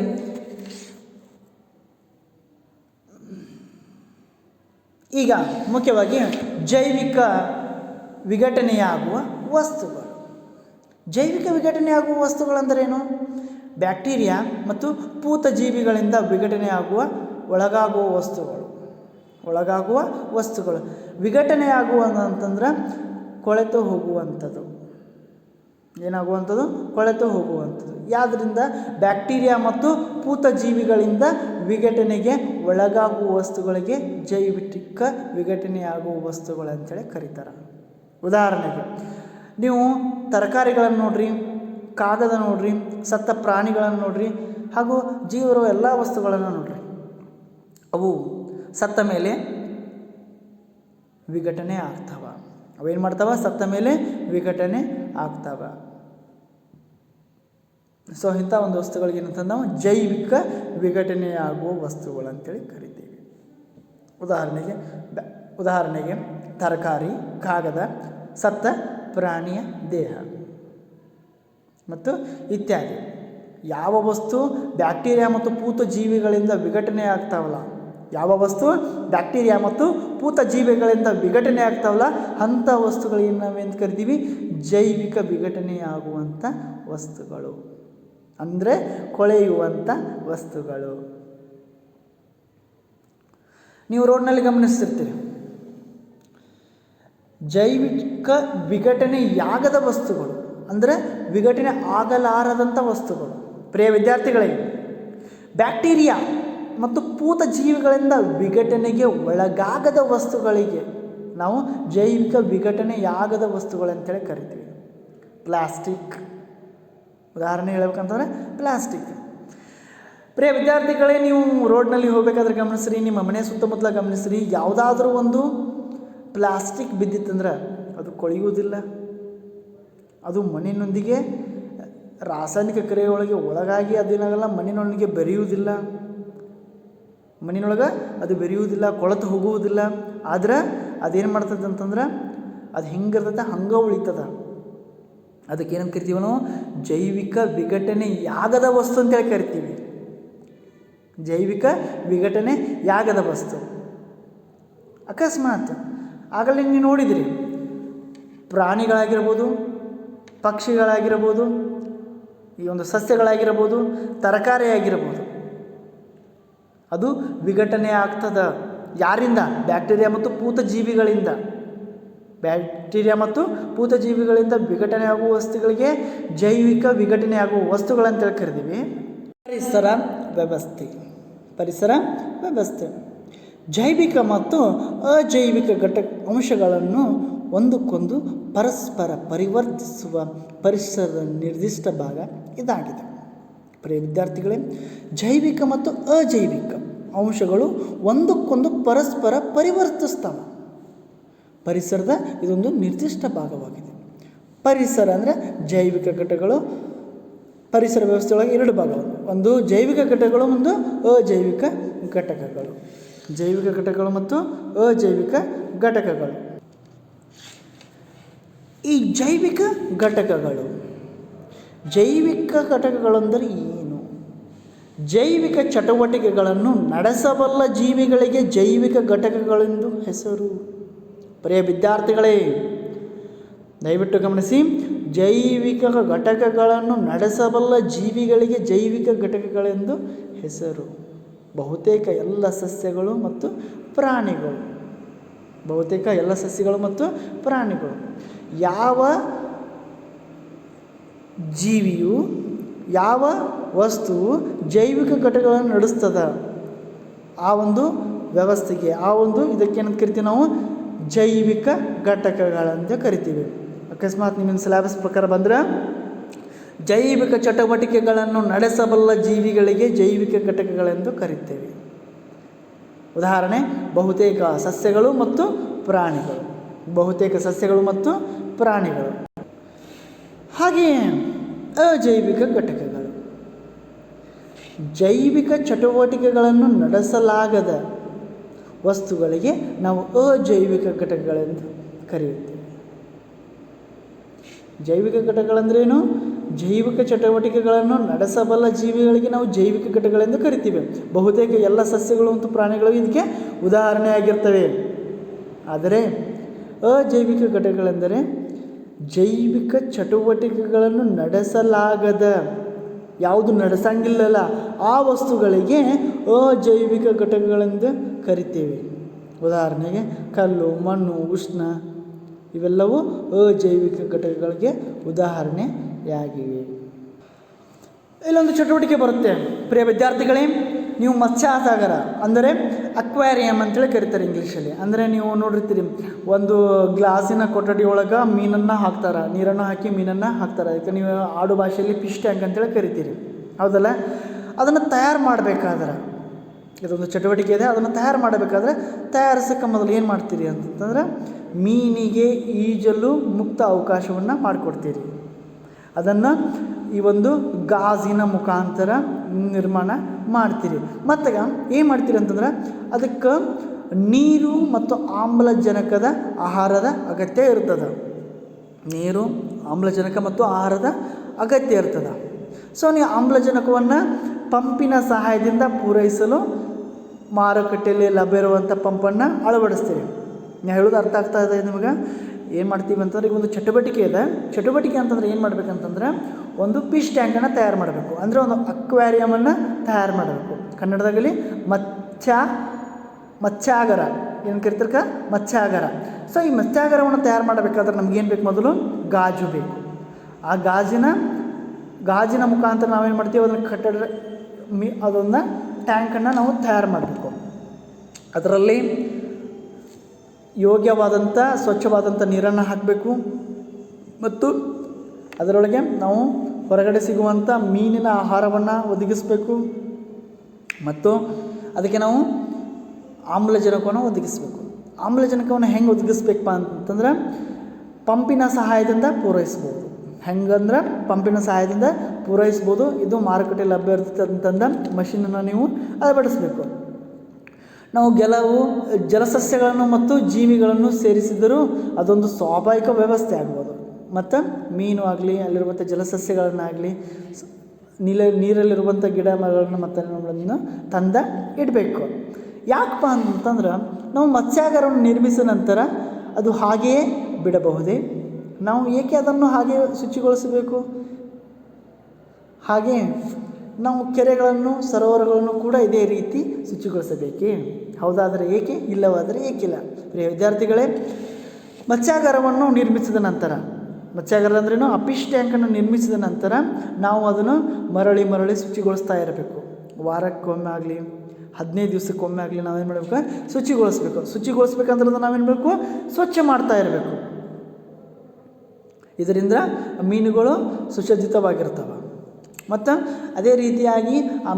ಈಗ ಮುಖ್ಯವಾಗಿ ಜೈವಿಕ ವಿಘಟನೆಯಾಗುವ ವಸ್ತುಗಳು. ಜೈವಿಕ ವಿಘಟನೆಯಾಗುವ ವಸ್ತುಗಳೆಂದರೇನು? ಬ್ಯಾಕ್ಟೀರಿಯಾ ಮತ್ತು ಪೂತ ಜೀವಿಗಳಿಂದ ವಿಘಟನೆಯಾಗುವ ಒಳಗಾಗುವ ವಸ್ತುಗಳು. ವಿಘಟನೆಯಾಗುವ ಅಂತಂದ್ರೆ ಕೊಳೆತು ಹೋಗುವಂಥದ್ದು. ಏನಾಗುವಂಥದ್ದು? ಕೊಳೆತು ಹೋಗುವಂಥದ್ದು. ಯಾವುದರಿಂದ? ಬ್ಯಾಕ್ಟೀರಿಯಾ ಮತ್ತು ಪೂತ ಜೀವಿಗಳಿಂದ ವಿಘಟನೆಗೆ ಒಳಗಾಗುವ ವಸ್ತುಗಳಿಗೆ ಜೈವಿಕ ವಿಘಟನೆಯಾಗುವ ವಸ್ತುಗಳು ಅಂತೇಳಿ ಕರೀತಾರೆ. ಉದಾಹರಣೆಗೆ ನೀವು ತರಕಾರಿಗಳನ್ನು ನೋಡ್ರಿ, ಕಾಗದ ನೋಡ್ರಿ, ಸತ್ತ ಪ್ರಾಣಿಗಳನ್ನು ನೋಡ್ರಿ, ಹಾಗೂ ಜೀವಿರುವ ಎಲ್ಲ ವಸ್ತುಗಳನ್ನು ನೋಡ್ರಿ. ಅವು ಸತ್ತ ಮೇಲೆ ವಿಘಟನೆ ಆಗ್ತಾವ. ಅವೇನು ಮಾಡ್ತಾವ? ಸತ್ತ ಮೇಲೆ ವಿಘಟನೆ ಆಗ್ತಾವ. ಸೊ ಇಂಥ ಒಂದು ವಸ್ತುಗಳಿಗೆ ಏನಂತಂದು ನಾವು ಜೈವಿಕ ವಿಘಟನೆಯಾಗುವ ವಸ್ತುಗಳು ಅಂತೇಳಿ ಕರಿತೀವಿ. ಉದಾಹರಣೆಗೆ ತರಕಾರಿ, ಕಾಗದ, ಸತ್ತ ಪ್ರಾಣಿಯ ದೇಹ ಮತ್ತು ಇತ್ಯಾದಿ. ಯಾವ ವಸ್ತು ಬ್ಯಾಕ್ಟೀರಿಯಾ ಮತ್ತು ಪೂತ ಜೀವಿಗಳಿಂದ ವಿಘಟನೆ ಆಗ್ತಾವಲ್ಲ, ಯಾವ ವಸ್ತು ಬ್ಯಾಕ್ಟೀರಿಯಾ ಮತ್ತು ಪೂತ ಜೀವಿಗಳಿಂದ ವಿಘಟನೆ ಆಗ್ತಾವಲ್ಲ ಅಂಥ ವಸ್ತುಗಳಿಗೆ ನಾವೇನು ಕರಿತೀವಿ? ಜೈವಿಕ ವಿಘಟನೆಯಾಗುವಂಥ ವಸ್ತುಗಳು, ಅಂದರೆ ಕೊಳೆಯುವಂಥ ವಸ್ತುಗಳು. ನೀವು ರೋಡ್ನಲ್ಲಿ ಗಮನಿಸ್ತಿರ್ತೀರಿ, ಜೈವಿಕ ವಿಘಟನೆಯಾಗದ ವಸ್ತುಗಳು ಅಂದರೆ ವಿಘಟನೆ ಆಗಲಾರದಂಥ ವಸ್ತುಗಳು. ಪ್ರಿಯ ವಿದ್ಯಾರ್ಥಿಗಳಿಗೆ, ಬ್ಯಾಕ್ಟೀರಿಯಾ ಮತ್ತು ಪೂತ ಜೀವಿಗಳಿಂದ ವಿಘಟನೆಗೆ ಒಳಗಾಗದ ವಸ್ತುಗಳಿಗೆ ನಾವು ಜೈವಿಕ ವಿಘಟನೆಯಾಗದ ವಸ್ತುಗಳಂತೇಳಿ ಕರಿತೀವಿ. ಪ್ಲಾಸ್ಟಿಕ್ ಉದಾಹರಣೆ ಹೇಳ್ಬೇಕಂತಂದರೆ ಪ್ಲಾಸ್ಟಿಕ್. ಪ್ರಿಯ ವಿದ್ಯಾರ್ಥಿಗಳೇ, ನೀವು ರೋಡ್ನಲ್ಲಿ ಹೋಗಬೇಕಾದ್ರೆ ಗಮನಿಸ್ರಿ, ನಿಮ್ಮ ಮನೆ ಸುತ್ತಮುತ್ತಲ ಗಮನಿಸ್ರಿ, ಯಾವುದಾದ್ರೂ ಒಂದು ಪ್ಲಾಸ್ಟಿಕ್ ಬಿದ್ದಿತ್ತಂದ್ರೆ ಅದು ಕೊಳೆಯುವುದಿಲ್ಲ. ಅದು ಮಣ್ಣಿನೊಂದಿಗೆ ರಾಸಾಯನಿಕ ಕ್ರಿಯೆಯೊಳಗೆ ಒಳಗಾಗಿ ಅದೇನಾಗಲ್ಲ, ಮಣ್ಣಿನೊಳಗೆ ಬೆರೆಯುವುದಿಲ್ಲ, ಮಣ್ಣಿನೊಳಗೆ ಅದು ಬೆರೆಯುವುದಿಲ್ಲ, ಕೊಳೆತು ಹೋಗುವುದಿಲ್ಲ. ಆದ್ರೆ ಅದೇನು ಮಾಡ್ತದೆ ಅಂತಂದ್ರೆ ಅದು ಹೆಂಗಿರ್ತದೆ ಹಂಗೆ ಉಳಿತದ. ಅದಕ್ಕೆ ಏನಂತ ಕರಿತೀವಿ ನಾವು? ಜೈವಿಕ ವಿಘಟನೆಯಾಗದ ವಸ್ತು ಅಂತೇಳಿ ಕರಿತೀವಿ. ಜೈವಿಕ ವಿಘಟನೆಯಾಗದ ವಸ್ತು. ಅಕಸ್ಮಾತ್ ಆಗಲೇ ನೀವು ನೋಡಿದಿರಿ, ಪ್ರಾಣಿಗಳಾಗಿರ್ಬೋದು, ಪಕ್ಷಿಗಳಾಗಿರ್ಬೋದು, ಈ ಒಂದು ಸಸ್ಯಗಳಾಗಿರ್ಬೋದು, ತರಕಾರಿ ಆಗಿರ್ಬೋದು, ಅದು ವಿಘಟನೆ ಆಗ್ತದೆ. ಯಾರಿಂದ? ಬ್ಯಾಕ್ಟೀರಿಯಾ ಮತ್ತು ಪೂತಜೀವಿಗಳಿಂದ. ಬ್ಯಾಕ್ಟೀರಿಯಾ ಮತ್ತು ಪೂತಜೀವಿಗಳಿಂದ ವಿಘಟನೆಯಾಗುವ ವಸ್ತುಗಳಿಗೆ ಜೈವಿಕ ವಿಘಟನೆಯಾಗುವ ವಸ್ತುಗಳಂತೇಳಿ ಕರಿತೀವಿ. ಪರಿಸರ ವ್ಯವಸ್ಥೆ ಜೈವಿಕ ಮತ್ತು ಅಜೈವಿಕ ಅಂಶಗಳನ್ನು ಒಂದಕ್ಕೊಂದು ಪರಸ್ಪರ ಪರಿವರ್ತಿಸುವ ಪರಿಸರದ ನಿರ್ದಿಷ್ಟ ಭಾಗ ಇದಾಗಿದೆ. ಪ್ರಿಯ ವಿದ್ಯಾರ್ಥಿಗಳೇ, ಜೈವಿಕ ಮತ್ತು ಅಜೈವಿಕ ಅಂಶಗಳು ಒಂದಕ್ಕೊಂದು ಪರಸ್ಪರ ಪರಿವರ್ತಿಸ್ತವೆ. ಪರಿಸರದ ಇದೊಂದು ನಿರ್ದಿಷ್ಟ ಭಾಗವಾಗಿದೆ. ಪರಿಸರ ಅಂದರೆ ಜೈವಿಕ ಘಟಕಗಳು. ಪರಿಸರ ವ್ಯವಸ್ಥೆಯೊಳಗೆ 2 ಭಾಗಗಳು, ಒಂದು ಜೈವಿಕ ಘಟಕಗಳು, ಒಂದು ಅಜೈವಿಕ ಘಟಕಗಳು. ಜೈವಿಕ ಘಟಕಗಳು ಮತ್ತು ಅಜೈವಿಕ ಘಟಕಗಳು. ಈ ಜೈವಿಕ ಘಟಕಗಳು ಅಂದರೆ ಏನು? ಜೈವಿಕ ಚಟುವಟಿಕೆಗಳನ್ನು ನಡೆಸಬಲ್ಲ ಜೀವಿಗಳಿಗೆ ಜೈವಿಕ ಘಟಕಗಳೆಂದು ಹೆಸರು. ಪ್ರಿಯ ವಿದ್ಯಾರ್ಥಿಗಳೇ, ದಯವಿಟ್ಟು ಗಮನಿಸಿ. ಜೈವಿಕ ಘಟಕಗಳನ್ನು ನಡೆಸಬಲ್ಲ ಜೀವಿಗಳಿಗೆ ಜೈವಿಕ ಘಟಕಗಳೆಂದು ಹೆಸರು. ಬಹುತೇಕ ಎಲ್ಲ ಸಸ್ಯಗಳು ಮತ್ತು ಪ್ರಾಣಿಗಳು ಯಾವ ಜೀವಿಯು ಯಾವ ವಸ್ತುವು ಜೈವಿಕ ಘಟಕಗಳನ್ನು ನಡೆಸ್ತದ ಆ ಒಂದು ವ್ಯವಸ್ಥೆಗೆ ಇದಕ್ಕೇನಂತ ಕರಿತೀವಿ ನಾವು? ಜೈವಿಕ ಘಟಕಗಳಂತ ಕರಿತೀವಿ. ಅಕಸ್ಮಾತ್ ನಿಮ್ಮ ಸಿಲೆಬಸ್ ಪ್ರಕಾರ ಬಂದರೆ ಜೈವಿಕ ಚಟುವಟಿಕೆಗಳನ್ನು ನಡೆಸಬಲ್ಲ ಜೀವಿಗಳಿಗೆ ಜೈವಿಕ ಘಟಕಗಳೆಂದು ಕರೀತೇವೆ. ಉದಾಹರಣೆ, ಬಹುತೇಕ ಸಸ್ಯಗಳು ಮತ್ತು ಪ್ರಾಣಿಗಳು. ಹಾಗೆಯೇ ಅಜೈವಿಕ ಘಟಕಗಳು, ಜೈವಿಕ ಚಟುವಟಿಕೆಗಳನ್ನು ನಡೆಸಲಾಗದ ವಸ್ತುಗಳಿಗೆ ನಾವು ಅಜೈವಿಕ ಘಟಕಗಳೆಂದು ಕರೆಯುತ್ತೇವೆ. ಜೈವಿಕ ಘಟಕಗಳಂದ್ರೇನು? ಜೈವಿಕ ಚಟುವಟಿಕೆಗಳನ್ನು ನಡೆಸಬಲ್ಲ ಜೀವಿಗಳಿಗೆ ನಾವು ಜೈವಿಕ ಘಟಕಗಳೆಂದು ಕರಿತೀವಿ. ಬಹುತೇಕ ಎಲ್ಲ ಸಸ್ಯಗಳು ಮತ್ತು ಪ್ರಾಣಿಗಳು ಇದಕ್ಕೆ ಉದಾಹರಣೆಯಾಗಿರ್ತವೆ. ಆದರೆ ಅಜೈವಿಕ ಘಟಕಗಳೆಂದರೆ ಜೈವಿಕ ಚಟುವಟಿಕೆಗಳನ್ನು ನಡೆಸಲಾಗದ, ಯಾವುದು ನಡೆಸಂಗಿಲ್ಲಲ್ಲ ಆ ವಸ್ತುಗಳಿಗೆ ಅಜೈವಿಕ ಘಟಕಗಳೆಂದು ಕರಿತೇವೆ. ಉದಾಹರಣೆಗೆ ಕಲ್ಲು, ಮಣ್ಣು, ಉಷ್ಣ ಇವೆಲ್ಲವೂ ಅಜೈವಿಕ ಘಟಕಗಳಿಗೆ ಉದಾಹರಣೆಯಾಗಿವೆ. ಇಲ್ಲೊಂದು ಚಟುವಟಿಕೆ ಬರುತ್ತೆ ಪ್ರಿಯ ವಿದ್ಯಾರ್ಥಿಗಳೇ. ನೀವು ಮತ್ಸ್ಯಾಸಾಗರ ಅಂದರೆ ಅಕ್ವೇರಿಯಂ ಅಂತೇಳಿ ಕರೀತಾರೆ ಇಂಗ್ಲೀಷಲ್ಲಿ. ಅಂದರೆ ನೀವು ನೋಡಿರ್ತೀರಿ, ಒಂದು ಗ್ಲಾಸಿನ ಕೊಠಡಿ ಒಳಗೆ ಮೀನನ್ನು ಹಾಕ್ತಾರೆ, ನೀರನ್ನು ಹಾಕಿ ಮೀನನ್ನು ಹಾಕ್ತಾರೆ. ಅದಕ್ಕೆ ನೀವು ಆಡು ಭಾಷೆಯಲ್ಲಿ ಫಿಶ್ ಟ್ಯಾಂಕ್ ಅಂತೇಳಿ ಕರಿತೀರಿ, ಹೌದಲ್ಲ? ಅದನ್ನು ತಯಾರು ಮಾಡಬೇಕಾದ್ರೆ, ಇದೊಂದು ಚಟುವಟಿಕೆ ಇದೆ, ಅದನ್ನು ತಯಾರು ಮಾಡಬೇಕಾದ್ರೆ ತಯಾರಿಸೋಕ್ಕೆ ಮೊದಲು ಏನು ಮಾಡ್ತೀರಿ ಅಂತಂದ್ರೆ ಮೀನಿಗೆ ಈಜಲು ಮುಕ್ತ ಅವಕಾಶವನ್ನು ಮಾಡಿಕೊಡ್ತೀರಿ. ಅದನ್ನು ಈ ಒಂದು ಗಾಜಿನ ಮುಖಾಂತರ ನಿರ್ಮಾಣ ಮಾಡ್ತೀರಿ. ಮತ್ತು ಏನು ಮಾಡ್ತೀರಿ ಅಂತಂದ್ರೆ ಅದಕ್ಕೆ ನೀರು ಮತ್ತು ಆಮ್ಲಜನಕದ ಆಹಾರದ ಅಗತ್ಯ ಇರ್ತದೆ. ನೀರು, ಆಮ್ಲಜನಕ ಮತ್ತು ಆಹಾರದ ಅಗತ್ಯ ಇರ್ತದೆ. ಸೊ ನೀವು ಆಮ್ಲಜನಕವನ್ನು ಪಂಪಿನ ಸಹಾಯದಿಂದ ಪೂರೈಸಲು ಮಾರುಕಟ್ಟೆಯಲ್ಲಿ ಲಭ್ಯ ಇರುವಂಥ ಪಂಪನ್ನು ಅಳವಡಿಸ್ತೀರಿ. ನಾನು ಹೇಳೋದು ಅರ್ಥ ಆಗ್ತಾ ಇದೆ ನಿಮಗೆ? ಏನು ಮಾಡ್ತೀವಿ ಅಂತಂದ್ರೆ, ಈಗ ಒಂದು ಚಟುವಟಿಕೆ ಇದೆ. ಚಟುವಟಿಕೆ ಅಂತಂದ್ರೆ ಏನು ಮಾಡಬೇಕಂತಂದ್ರೆ ಒಂದು ಫಿಶ್ ಟ್ಯಾಂಕನ್ನು ತಯಾರು ಮಾಡಬೇಕು, ಅಂದರೆ ಒಂದು ಅಕ್ವೇರಿಯಮನ್ನು ತಯಾರು ಮಾಡಬೇಕು. ಕನ್ನಡದಾಗಲಿ ಮತ್ಸ್ಯಾಗಾರ ಏನು ಕರಿತಿರ್ಕ ಮತ್ಸ್ಯಾಗಾರ. ಸೊ ಈ ಮತ್ಸ್ಯಾಗಾರವನ್ನು ತಯಾರು ಮಾಡಬೇಕಾದ್ರೆ ನಮಗೇನು ಬೇಕು? ಮೊದಲು ಗಾಜು ಬೇಕು. ಆ ಗಾಜಿನ ಮುಖಾಂತರ ನಾವೇನು ಮಾಡ್ತೀವಿ? ಅದನ್ನು ಟ್ಯಾಂಕನ್ನು ನಾವು ತಯಾರು ಮಾಡಬೇಕು. ಅದರಲ್ಲಿ ಯೋಗ್ಯವಾದಂಥ ಸ್ವಚ್ಛವಾದಂಥ ನೀರನ್ನು ಹಾಕಬೇಕು ಮತ್ತು ಅದರೊಳಗೆ ನಾವು ಹೊರಗಡೆ ಸಿಗುವಂಥ ಮೀನಿನ ಆಹಾರವನ್ನು ಒದಗಿಸಬೇಕು ಮತ್ತು ಅದಕ್ಕೆ ನಾವು ಆಮ್ಲಜನಕವನ್ನು ಒದಗಿಸಬೇಕು. ಆಮ್ಲಜನಕವನ್ನು ಹೆಂಗೆ ಒದಗಿಸ್ಬೇಕಪ್ಪ ಅಂತಂದ್ರೆ ಪಂಪಿನ ಸಹಾಯದಿಂದ ಪೂರೈಸ್ಬೋದು. ಹೆಂಗಂದ್ರೆ ಪಂಪಿನ ಸಹಾಯದಿಂದ ಪೂರೈಸ್ಬೋದು. ಇದು ಮಾರುಕಟ್ಟೆಯಲ್ಲಿ ಲಭ್ಯ ಇರ್ತದೆ ಅಂತಂದ ಮಷೀನನ್ನು ನೀವು ಅಳವಡಿಸಬೇಕು. ನಾವು ಕೆಲವು ಜಲಸಸ್ಯಗಳನ್ನು ಮತ್ತು ಜೀವಿಗಳನ್ನು ಸೇರಿಸಿದರೂ ಅದೊಂದು ಸ್ವಾಭಾವಿಕ ವ್ಯವಸ್ಥೆ ಆಗ್ಬೋದು. ಮತ್ತು ಮೀನು ಆಗಲಿ, ಅಲ್ಲಿರುವಂಥ ಜಲಸಸ್ಯಗಳನ್ನಾಗಲಿ, ನೀರಲ್ಲಿರುವಂಥ ಗಿಡ ಮರಗಳನ್ನು ಮತ್ತು ಅವುಗಳನ್ನು ತಂದ ಇಡಬೇಕು. ಯಾಕಪ್ಪ ಅಂತಂದ್ರೆ ನಾವು ಮತ್ಸ್ಯಾಗಾರವನ್ನು ನಿರ್ಮಿಸಿದ ನಂತರ ಅದು ಹಾಗೆಯೇ ಬಿಡಬಹುದೇ? ನಾವು ಏಕೆ ಅದನ್ನು ಹಾಗೆ ಶುಚಿಗೊಳಿಸಬೇಕು? ಹಾಗೆ ನಾವು ಕೆರೆಗಳನ್ನು ಸರೋವರಗಳನ್ನು ಕೂಡ ಇದೇ ರೀತಿ ಶುಚಿಗೊಳಿಸಬೇಕೇ? ಹೌದಾದರೆ ಏಕೆ? ಇಲ್ಲವಾದರೆ ಏಕಿಲ್ಲ? ಪ್ರಿಯ ವಿದ್ಯಾರ್ಥಿಗಳೇ, ಮತ್ಸ್ಯಾಗಾರವನ್ನು ನಿರ್ಮಿಸಿದ ನಂತರ, ಮತ್ಸ್ಯಾಗಾರ ಅಂದ್ರೇನು, ಅಫಿಷ್ ಟ್ಯಾಂಕನ್ನು ನಿರ್ಮಿಸಿದ ನಂತರ ನಾವು ಅದನ್ನು ಮರಳಿ ಶುಚಿಗೊಳಿಸ್ತಾ ಇರಬೇಕು. ವಾರಕ್ಕೊಮ್ಮೆ ಆಗಲಿ 15 ದಿವಸಕ್ಕೊಮ್ಮೆ ಆಗಲಿ ನಾವೇನು ಮಾಡಬೇಕು? ಶುಚಿಗೊಳಿಸ್ಬೇಕಂದ್ರೆ ನಾವೇನು ಮಾಡಬೇಕು? ಸ್ವಚ್ಛ ಮಾಡ್ತಾ ಇರಬೇಕು. ಇದರಿಂದ ಮೀನುಗಳು ಸುಸಜ್ಜಿತವಾಗಿರ್ತವೆ. ಮತ್ತು ಅದೇ ರೀತಿಯಾಗಿ ಆ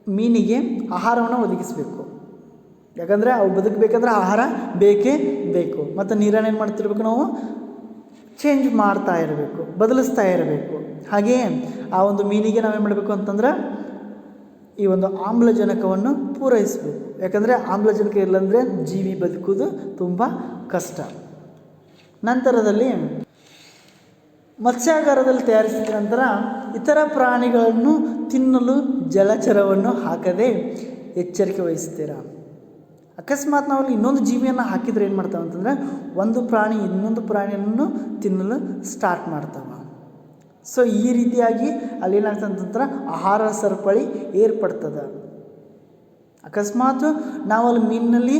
ಮೀನಿಗೆ ಆಹಾರವನ್ನು ಒದಗಿಸಬೇಕು. ಯಾಕಂದರೆ ಅವು ಬದುಕಬೇಕಂದ್ರೆ ಆಹಾರ ಬೇಕೇ ಬೇಕು. ಮತ್ತು ನೀರನ್ನು ಏನು ಮಾಡ್ತಿರ್ಬೇಕು? ನಾವು ಚೇಂಜ್ ಮಾಡ್ತಾ ಇರಬೇಕು, ಬದಲಿಸ್ತಾ ಇರಬೇಕು. ಹಾಗೆಯೇ ಆ ಒಂದು ಮೀನಿಗೆ ನಾವೇನು ಮಾಡಬೇಕು ಅಂತಂದ್ರೆ ಈ ಒಂದು ಆಮ್ಲಜನಕವನ್ನು ಪೂರೈಸಬೇಕು. ಯಾಕಂದರೆ ಆಮ್ಲಜನಕ ಇಲ್ಲಂದರೆ ಜೀವಿ ಬದುಕುವುದು ತುಂಬ ಕಷ್ಟ. ನಂತರದಲ್ಲಿ ಮತ್ಸ್ಯಾಗಾರದಲ್ಲಿ ತಯಾರಿಸಿದ ನಂತರ ಇತರ ಪ್ರಾಣಿಗಳನ್ನು ತಿನ್ನಲು ಜಲಚರವನ್ನು ಹಾಕದೆ ಎಚ್ಚರಿಕೆ ವಹಿಸ್ತೀರಾ? ಅಕಸ್ಮಾತ್ ನಾವು ಇನ್ನೊಂದು ಜೀವಿಯನ್ನು ಹಾಕಿದರೆ ಏನು ಮಾಡ್ತಾವೆ ಅಂತಂದರೆ ಒಂದು ಪ್ರಾಣಿ ಇನ್ನೊಂದು ಪ್ರಾಣಿಯನ್ನು ತಿನ್ನಲು ಸ್ಟಾರ್ಟ್ ಮಾಡ್ತಾವೆ. ಸೊ ಈ ರೀತಿಯಾಗಿ ಅಲ್ಲೇನಾಗ್ತದೆ ಅಂತಂದ್ರೆ ಆಹಾರ ಸರಪಳಿ ಏರ್ಪಡ್ತದೆ. ಅಕಸ್ಮಾತ್ ನಾವು ಅಲ್ಲಿ ಮೀನಿನಲ್ಲಿ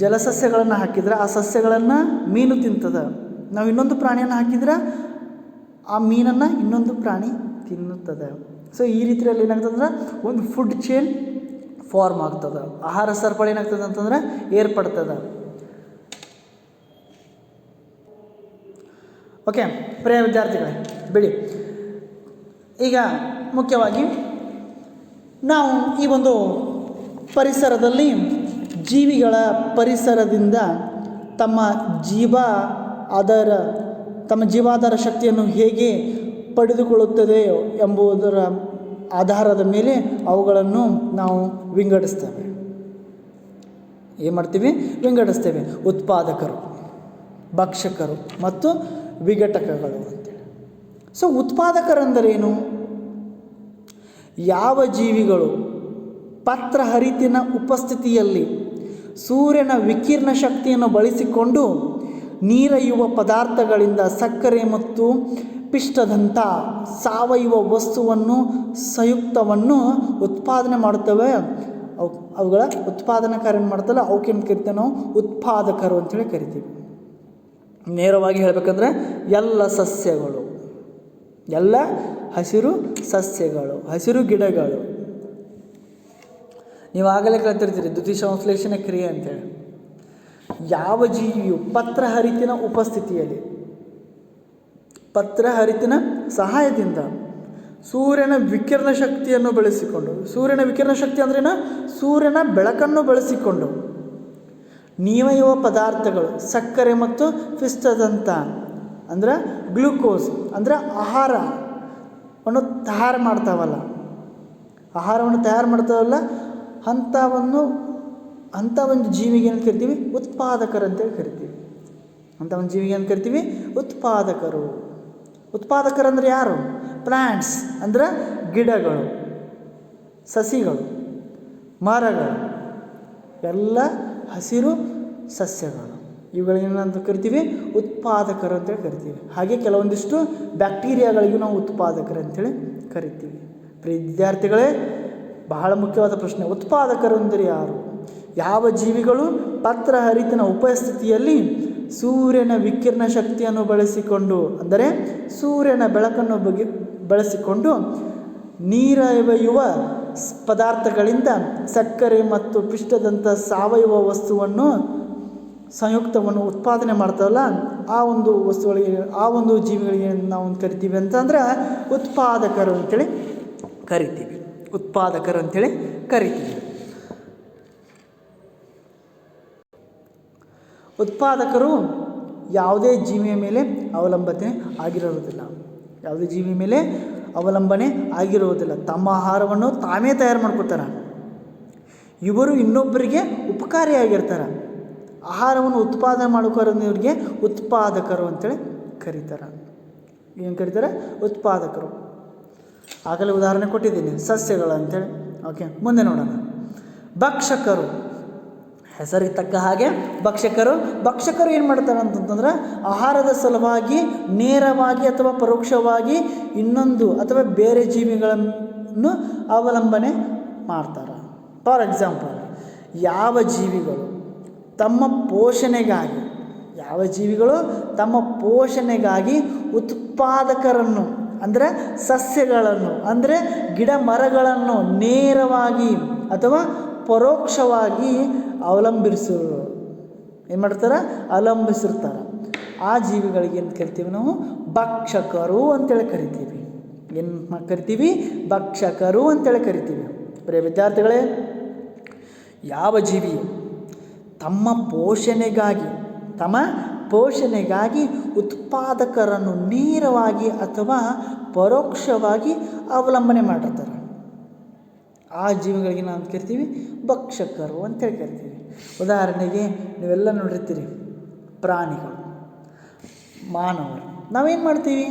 ಜಲಸಸ್ಯಗಳನ್ನು ಹಾಕಿದ್ರೆ ಆ ಸಸ್ಯಗಳನ್ನು ಮೀನು ತಿಂತದೆ. ನಾವು ಇನ್ನೊಂದು ಪ್ರಾಣಿಯನ್ನು ಹಾಕಿದ್ರೆ ಆ ಮೀನನ್ನು ಇನ್ನೊಂದು ಪ್ರಾಣಿ ತಿನ್ನುತ್ತದೆ. ಸೊ ಈ ರೀತಿಯಲ್ಲಿ ಏನಾಗ್ತದಂದ್ರೆ ಒಂದು ಫುಡ್ ಚೈನ್ ಫಾರ್ಮ್ ಆಗ್ತದೆ. ಆಹಾರ ಸರಪಳಿ ಏನಾಗ್ತದೆ ಅಂತಂದ್ರೆ ಏರ್ಪಡ್ತದೆ. ಓಕೆ ಪ್ರಿಯ ವಿದ್ಯಾರ್ಥಿಗಳೇ, ಬಿಡಿ. ಈಗ ಮುಖ್ಯವಾಗಿ ನಾವು ಈ ಒಂದು ಪರಿಸರದಲ್ಲಿ ಜೀವಿಗಳ ಪರಿಸರದಿಂದ ತಮ್ಮ ಜೀವಾಧಾರ ಶಕ್ತಿಯನ್ನು ಹೇಗೆ ಪಡೆದುಕೊಳ್ಳುತ್ತದೆ ಎಂಬುದರ ಆಧಾರದ ಮೇಲೆ ಅವುಗಳನ್ನು ನಾವು ವಿಂಗಡಿಸ್ತೇವೆ. ಏನು ಮಾಡ್ತೀವಿ? ವಿಂಗಡಿಸ್ತೇವೆ. ಉತ್ಪಾದಕರು, ಭಕ್ಷಕರು ಮತ್ತು ವಿಘಟಕಗಳು ಅಂತೇಳಿ. ಸೊ ಉತ್ಪಾದಕರೆಂದರೇನು? ಯಾವ ಜೀವಿಗಳು ಪತ್ರಹರಿತಿನ ಉಪಸ್ಥಿತಿಯಲ್ಲಿ ಸೂರ್ಯನ ವಿಕಿರಣ ಶಕ್ತಿಯನ್ನು ಬಳಸಿಕೊಂಡು ನೀರೆಯುವ ಪದಾರ್ಥಗಳಿಂದ ಸಕ್ಕರೆ ಮತ್ತು ಪಿಷ್ಟದಂಥ ಸಾವಯವ ವಸ್ತುವನ್ನು ಸಂಯುಕ್ತವನ್ನು ಉತ್ಪಾದನೆ ಮಾಡುತ್ತವೆ. ಅವುಗಳ ಉತ್ಪಾದನಾ ಕಾರ್ಯ ಮಾಡ್ತಲ್ಲ, ಅವಕ್ಕೇನು ಕರಿತೇವೆ ನಾವು? ಉತ್ಪಾದಕರು ಅಂತೇಳಿ ಕರಿತೀವಿ. ನೇರವಾಗಿ ಹೇಳಬೇಕಂದ್ರೆ ಎಲ್ಲ ಸಸ್ಯಗಳು, ಎಲ್ಲ ಹಸಿರು ಸಸ್ಯಗಳು, ಹಸಿರು ಗಿಡಗಳು. ನೀವು ಆಗಲೇ ಕಲಿತಿರ್ತೀರಿ ದ್ಯುತಿ ಸಂಶ್ಲೇಷಣೆ ಕ್ರಿಯೆ ಅಂತೇಳಿ. ಯಾವ ಜೀವಿಯು ಪತ್ರಹರಿತಿನ ಉಪಸ್ಥಿತಿಯಲ್ಲಿ, ಪತ್ರಹರಿತಿನ ಸಹಾಯದಿಂದ ಸೂರ್ಯನ ವಿಕಿರಣ ಶಕ್ತಿಯನ್ನು ಬಳಸಿಕೊಂಡು, ಸೂರ್ಯನ ವಿಕಿರಣ ಶಕ್ತಿ ಅಂದ್ರೇನು? ಸೂರ್ಯನ ಬೆಳಕನ್ನು ಬಳಸಿಕೊಂಡು ನೀವೆಯುವ ಪದಾರ್ಥಗಳು ಸಕ್ಕರೆ ಮತ್ತು ಪಿಷ್ಟದಂಥ ಅಂದ್ರೆ ಗ್ಲೂಕೋಸ್ ಅಂದ್ರೆ ಆಹಾರವನ್ನು ತಯಾರು ಮಾಡ್ತಾವಲ್ಲ, ಅಂಥ ಒಂದು ಜೀವಿಗೆ ಏನು ಕರಿತೀವಿ? ಉತ್ಪಾದಕರು ಅಂತೇಳಿ ಕರಿತೀವಿ. ಅಂಥ ಒಂದು ಜೀವಿಗೆ ಏನು ಕರಿತೀವಿ? ಉತ್ಪಾದಕರು. ಉತ್ಪಾದಕರಂದ್ರೆ ಯಾರು? ಪ್ಲ್ಯಾಂಟ್ಸ್ ಅಂದ್ರೆ ಗಿಡಗಳು, ಸಸಿಗಳು, ಮರಗಳು, ಎಲ್ಲ ಹಸಿರು ಸಸ್ಯಗಳು. ಇವುಗಳೇನಂತ ಕರಿತೀವಿ? ಉತ್ಪಾದಕರು ಅಂತೇಳಿ ಕರಿತೀವಿ. ಹಾಗೆ ಕೆಲವೊಂದಿಷ್ಟು ಬ್ಯಾಕ್ಟೀರಿಯಾಗಳಿಗೂ ನಾವು ಉತ್ಪಾದಕರು ಅಂತೇಳಿ ಕರಿತೀವಿ. ವಿದ್ಯಾರ್ಥಿಗಳೇ, ಬಹಳ ಮುಖ್ಯವಾದ ಪ್ರಶ್ನೆ. ಉತ್ಪಾದಕರು ಅಂದರೆ ಯಾರು? ಯಾವ ಜೀವಿಗಳು ಪತ್ರಹರಿತಿನ ಉಪಸ್ಥಿತಿಯಲ್ಲಿ ಸೂರ್ಯನ ವಿಕಿರಣ ಶಕ್ತಿಯನ್ನು ಬಳಸಿಕೊಂಡು, ಅಂದರೆ ಸೂರ್ಯನ ಬೆಳಕನ್ನು ಬಳಸಿಕೊಂಡು ನೀರೆಯುವ ಪದಾರ್ಥಗಳಿಂದ ಸಕ್ಕರೆ ಮತ್ತು ಪಿಷ್ಟದಂಥ ಸಾವಯವ ವಸ್ತುವನ್ನು ಸಂಯುಕ್ತವನ್ನು ಉತ್ಪಾದನೆ ಮಾಡ್ತಾವಲ್ಲ, ಆ ಒಂದು ವಸ್ತುಗಳಿಗೆ, ಆ ಒಂದು ಜೀವಿಗಳಿಗೆ ನಾವು ಕರಿತೀವಿ ಅಂತಂದ್ರೆ ಉತ್ಪಾದಕರು ಅಂತೇಳಿ ಕರಿತೀವಿ. ಉತ್ಪಾದಕರು ಅಂತೇಳಿ ಕರಿತೀವಿ. ಉತ್ಪಾದಕರು ಯಾವುದೇ ಜೀವಿಯ ಮೇಲೆ ಅವಲಂಬನೆ ಆಗಿರುವುದಿಲ್ಲ. ಯಾವುದೇ ಜೀವಿ ಮೇಲೆ ಅವಲಂಬನೆ ಆಗಿರುವುದಿಲ್ಲ. ತಮ್ಮ ಆಹಾರವನ್ನು ತಾವೇ ತಯಾರು ಮಾಡ್ಕೊತಾರೆ. ಇವರು ಇನ್ನೊಬ್ಬರಿಗೆ ಉಪಕಾರಿಯಾಗಿರ್ತಾರೆ. ಆಹಾರವನ್ನು ಉತ್ಪಾದನೆ ಮಾಡೋರಿಗೆ ಉತ್ಪಾದಕರು ಅಂತೇಳಿ ಕರೀತಾರೆ. ಏನು ಕರೀತಾರೆ? ಉತ್ಪಾದಕರು. ಆಗಲೇ ಉದಾಹರಣೆ ಕೊಟ್ಟಿದ್ದೀನಿ, ಸಸ್ಯಗಳು ಅಂತೇಳಿ. ಓಕೆ, ಮುಂದೆ ನೋಡೋಣ. ಭಕ್ಷಕರು ಹೆಸರಿಗೆ ತಕ್ಕ ಹಾಗೆ ಭಕ್ಷಕರು ಏನು ಮಾಡ್ತಾರೆ ಅಂತಂತಂದ್ರೆ ಆಹಾರದ ಸಲುವಾಗಿ ನೇರವಾಗಿ ಅಥವಾ ಪರೋಕ್ಷವಾಗಿ ಇನ್ನೊಂದು ಅಥವಾ ಬೇರೆ ಜೀವಿಗಳನ್ನು ಅವಲಂಬನೆ ಮಾಡ್ತಾರೆ. ಫಾರ್ ಎಕ್ಸಾಂಪಲ್, ಯಾವ ಜೀವಿಗಳು ತಮ್ಮ ಪೋಷಣೆಗಾಗಿ ಉತ್ಪಾದಕರನ್ನು ಅಂದರೆ ಸಸ್ಯಗಳನ್ನು ಅಂದರೆ ಗಿಡ ಮರಗಳನ್ನು ನೇರವಾಗಿ ಅಥವಾ ಪರೋಕ್ಷವಾಗಿ ಅವಲಂಬಿಸಿರ್ತಾರೆ, ಆ ಜೀವಿಗಳಿಗೆ ಏನು ಕರಿತೀವಿ ನಾವು? ಭಕ್ಷಕರು ಅಂತೇಳಿ ಕರಿತೀವಿ. ಏನು ಕರಿತೀವಿ? ಭಕ್ಷಕರು ಅಂತೇಳಿ ಕರಿತೀವಿ. ಪ್ರಿಯ ವಿದ್ಯಾರ್ಥಿಗಳೇ, ಯಾವ ಜೀವಿಯು ತಮ್ಮ ಪೋಷಣೆಗಾಗಿ ಉತ್ಪಾದಕರನ್ನು ನೇರವಾಗಿ ಅಥವಾ ಪರೋಕ್ಷವಾಗಿ ಅವಲಂಬನೆ ಮಾಡಿರ್ತಾರೆ, ಆ ಜೀವಿಗಳಿಗೆ ನಾವು ಕರಿತೀವಿ ಭಕ್ಷಕರು ಅಂತೇಳಿ ಕರಿತೀವಿ. ಉದಾಹರಣೆಗೆ ನೀವೆಲ್ಲ ನೋಡಿರ್ತೀರಿ, ಪ್ರಾಣಿಗಳು, ಮಾನವರು. ನಾವೇನು ಮಾಡ್ತೀವಿ?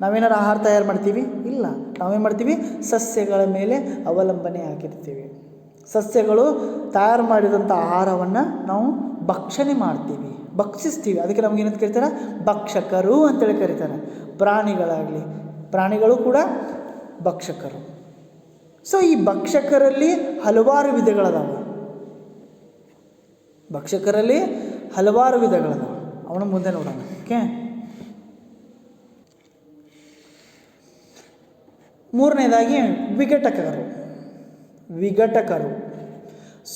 ನಾವೇನಾರು ಆಹಾರ ತಯಾರು ಮಾಡ್ತೀವಿ? ಇಲ್ಲ. ನಾವೇನು ಮಾಡ್ತೀವಿ? ಸಸ್ಯಗಳ ಮೇಲೆ ಅವಲಂಬನೆ ಆಗಿರ್ತೀವಿ. ಸಸ್ಯಗಳು ತಯಾರು ಮಾಡಿದಂಥ ಆಹಾರವನ್ನು ನಾವು ಭಕ್ಷಿಸ್ತೀವಿ. ಅದಕ್ಕೆ ನಮಗೇನಂತ ಕರೀತಾರೆ? ಭಕ್ಷಕರು ಅಂತೇಳಿ ಕರೀತಾರೆ. ಪ್ರಾಣಿಗಳು ಕೂಡ ಭಕ್ಷಕರು. ಸೊ ಈ ಭಕ್ಷಕರಲ್ಲಿ ಹಲವಾರು ವಿಧಗಳದಾವೆ. ಅವನ ಮುಂದೆ ನೋಡೋಣ. ಓಕೆ, ಮೂರನೇದಾಗಿ ವಿಘಟಕರು.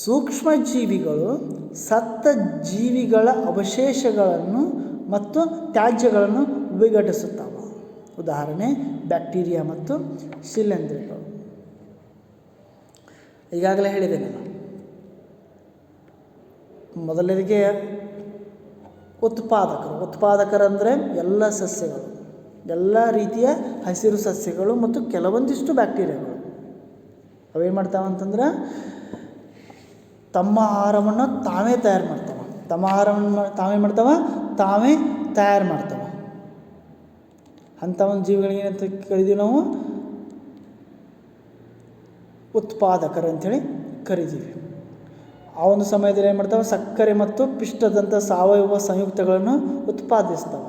ಸೂಕ್ಷ್ಮ ಜೀವಿಗಳು ಸತ್ತ ಜೀವಿಗಳ ಅವಶೇಷಗಳನ್ನು ಮತ್ತು ತ್ಯಾಜ್ಯಗಳನ್ನು ವಿಘಟಿಸುತ್ತವೆ. ಉದಾಹರಣೆ ಬ್ಯಾಕ್ಟೀರಿಯಾ ಮತ್ತು ಶಿಲೀಂಧ್ರಗಳು. ಈಗಾಗಲೇ ಹೇಳಿದೆ ನಾನು. ಮೊದಲನೇದಿಗೆ ಉತ್ಪಾದಕರಂದರೆ ಎಲ್ಲ ಸಸ್ಯಗಳು, ಎಲ್ಲ ರೀತಿಯ ಹಸಿರು ಸಸ್ಯಗಳು ಮತ್ತು ಕೆಲವೊಂದಿಷ್ಟು ಬ್ಯಾಕ್ಟೀರಿಯಾಗಳು. ಅವೇನು ಮಾಡ್ತಾವೆ ಅಂತಂದ್ರೆ ತಮ್ಮ ಆಹಾರವನ್ನು ತಾವೇ ತಯಾರು ಮಾಡ್ತಾವೆ. ಅಂಥ ಒಂದು ಜೀವಿಗಳಿಗೆ ಏನಂತ ಕರಿತೀವಿ ನಾವು? ಉತ್ಪಾದಕರು ಅಂಥೇಳಿ ಕರಿತೀವಿ. ಆ ಒಂದು ಸಮಯದಲ್ಲಿ ಏನು ಮಾಡ್ತಾವೆ? ಸಕ್ಕರೆ ಮತ್ತು ಪಿಷ್ಟದಂಥ ಸಾವಯವ ಸಂಯುಕ್ತಗಳನ್ನು ಉತ್ಪಾದಿಸ್ತವೆ.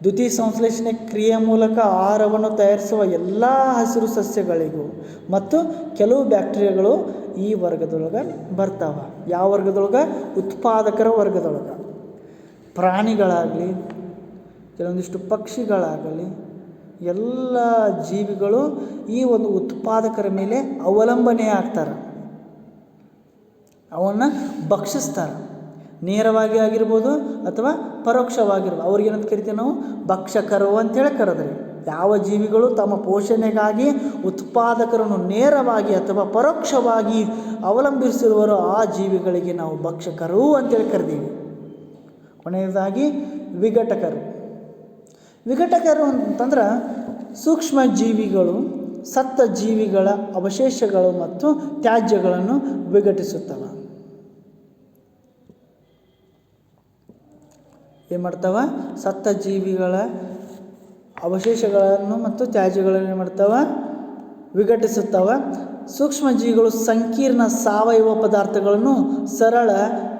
ದ್ಯುತಿ ಸಂಶ್ಲೇಷಣೆ ಕ್ರಿಯೆ ಮೂಲಕ ಆಹಾರವನ್ನು ತಯಾರಿಸುವ ಎಲ್ಲ ಹಸಿರು ಸಸ್ಯಗಳಿಗೂ ಮತ್ತು ಕೆಲವು ಬ್ಯಾಕ್ಟೀರಿಯಾಗಳು ಈ ವರ್ಗದೊಳಗೆ ಬರ್ತಾವೆ. ಯಾವ ವರ್ಗದೊಳಗೆ? ಉತ್ಪಾದಕರ ವರ್ಗದೊಳಗೆ. ಪ್ರಾಣಿಗಳಾಗಲಿ, ಕೆಲವೊಂದಿಷ್ಟು ಪಕ್ಷಿಗಳಾಗಲಿ, ಎಲ್ಲ ಜೀವಿಗಳು ಈ ಒಂದು ಉತ್ಪಾದಕರ ಮೇಲೆ ಅವಲಂಬನೆ ಆಗ್ತಾರೆ, ಅವನ್ನು ಭಕ್ಷಿಸ್ತಾರೆ. ನೇರವಾಗಿ ಆಗಿರ್ಬೋದು ಅಥವಾ ಪರೋಕ್ಷವಾಗಿರ್ಬೋದು. ಅವ್ರಿಗೇನಂತ ಕರಿತೀವಿ ನಾವು? ಭಕ್ಷಕರು ಅಂತೇಳಿ ಕರೆದ್ರಿ. ಯಾವ ಜೀವಿಗಳು ತಮ್ಮ ಪೋಷಣೆಗಾಗಿ ಉತ್ಪಾದಕರನ್ನು ನೇರವಾಗಿ ಅಥವಾ ಪರೋಕ್ಷವಾಗಿ ಅವಲಂಬಿಸಿರುವರೋ ಆ ಜೀವಿಗಳಿಗೆ ನಾವು ಭಕ್ಷಕರು ಅಂತೇಳಿ ಕರೆದೀವಿ. ಕೊನೆಯದಾಗಿ ವಿಘಟಕರು ಅಂತಂದ್ರೆ ಸೂಕ್ಷ್ಮ ಜೀವಿಗಳು ಸತ್ತ ಜೀವಿಗಳ ಅವಶೇಷಗಳು ಮತ್ತು ತ್ಯಾಜ್ಯಗಳನ್ನು ವಿಘಟಿಸುತ್ತವೆ. ಏನು ಮಾಡ್ತಾವೆ? ಸತ್ತ ಜೀವಿಗಳ ಅವಶೇಷಗಳನ್ನು ಮತ್ತು ತ್ಯಾಜ್ಯಗಳನ್ನು ಏನು ಮಾಡ್ತಾವೆ? ವಿಘಟಿಸುತ್ತವೆ. ಸೂಕ್ಷ್ಮ ಜೀವಿಗಳು ಸಂಕೀರ್ಣ ಸಾವಯವ ಪದಾರ್ಥಗಳನ್ನು ಸರಳ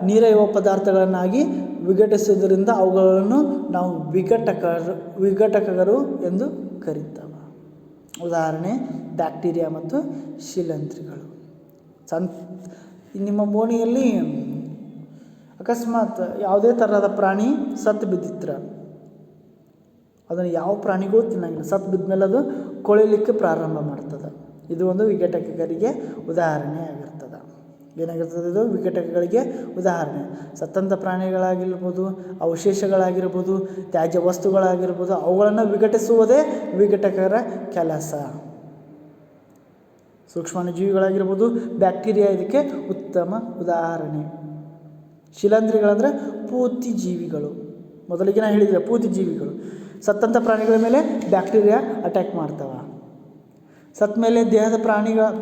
ನೀರೈವ ಪದಾರ್ಥಗಳನ್ನಾಗಿ ವಿಘಟಿಸುವುದರಿಂದ ಅವುಗಳನ್ನು ನಾವು ವಿಘಟಕರು ಎಂದು ಕರೀತೇವೆ. ಉದಾಹರಣೆ ಬ್ಯಾಕ್ಟೀರಿಯಾ ಮತ್ತು ಶಿಲೀಂಧ್ರಗಳು. ನಿಮ್ಮ ಬೋಣಿಯಲ್ಲಿ ಅಕಸ್ಮಾತ್ ಯಾವುದೇ ಥರದ ಪ್ರಾಣಿ ಸತ್ತು ಬಿದ್ದಿತ್ರ ಅದನ್ನು ಯಾವ ಪ್ರಾಣಿಗಳು ತಿನ್ನಂಗಿಲ್ಲ. ಸತ್ತು ಬಿದ್ದ ಅದು ಕೊಳಿಲಿಕ್ಕೆ ಪ್ರಾರಂಭ ಮಾಡ್ತದೆ. ಇದು ಒಂದು ವಿಘಟಕಗಳಿಗೆ ಉದಾಹರಣೆ ಆಗಿರ್ತದೆ. ಏನಾಗಿರ್ತದೆ? ಇದು ವಿಘಟಕಗಳಿಗೆ ಉದಾಹರಣೆ. ಸತ್ತಂಥ ಪ್ರಾಣಿಗಳಾಗಿರ್ಬೋದು, ಅವಶೇಷಗಳಾಗಿರ್ಬೋದು, ತ್ಯಾಜ್ಯ ವಸ್ತುಗಳಾಗಿರ್ಬೋದು, ಅವುಗಳನ್ನು ವಿಘಟಿಸುವುದೇ ವಿಘಟಕರ ಕೆಲಸ. ಸೂಕ್ಷ್ಮಾಣುಜೀವಿಗಳಾಗಿರ್ಬೋದು, ಬ್ಯಾಕ್ಟೀರಿಯಾ ಇದಕ್ಕೆ ಉತ್ತಮ ಉದಾಹರಣೆ. ಶಿಲೀಂಧ್ರಗಳಂದರೆ ಪೂತಿ ಜೀವಿಗಳು. ಮೊದಲಿಗೆ ನಾನು ಹೇಳಿದೆ, ಪೂತಿ ಜೀವಿಗಳು ಸತ್ತಂಥ ಪ್ರಾಣಿಗಳ ಮೇಲೆ ಬ್ಯಾಕ್ಟೀರಿಯಾ ಅಟ್ಯಾಕ್ ಮಾಡ್ತಾವೆ. ಸತ್ತ ಮೇಲೆ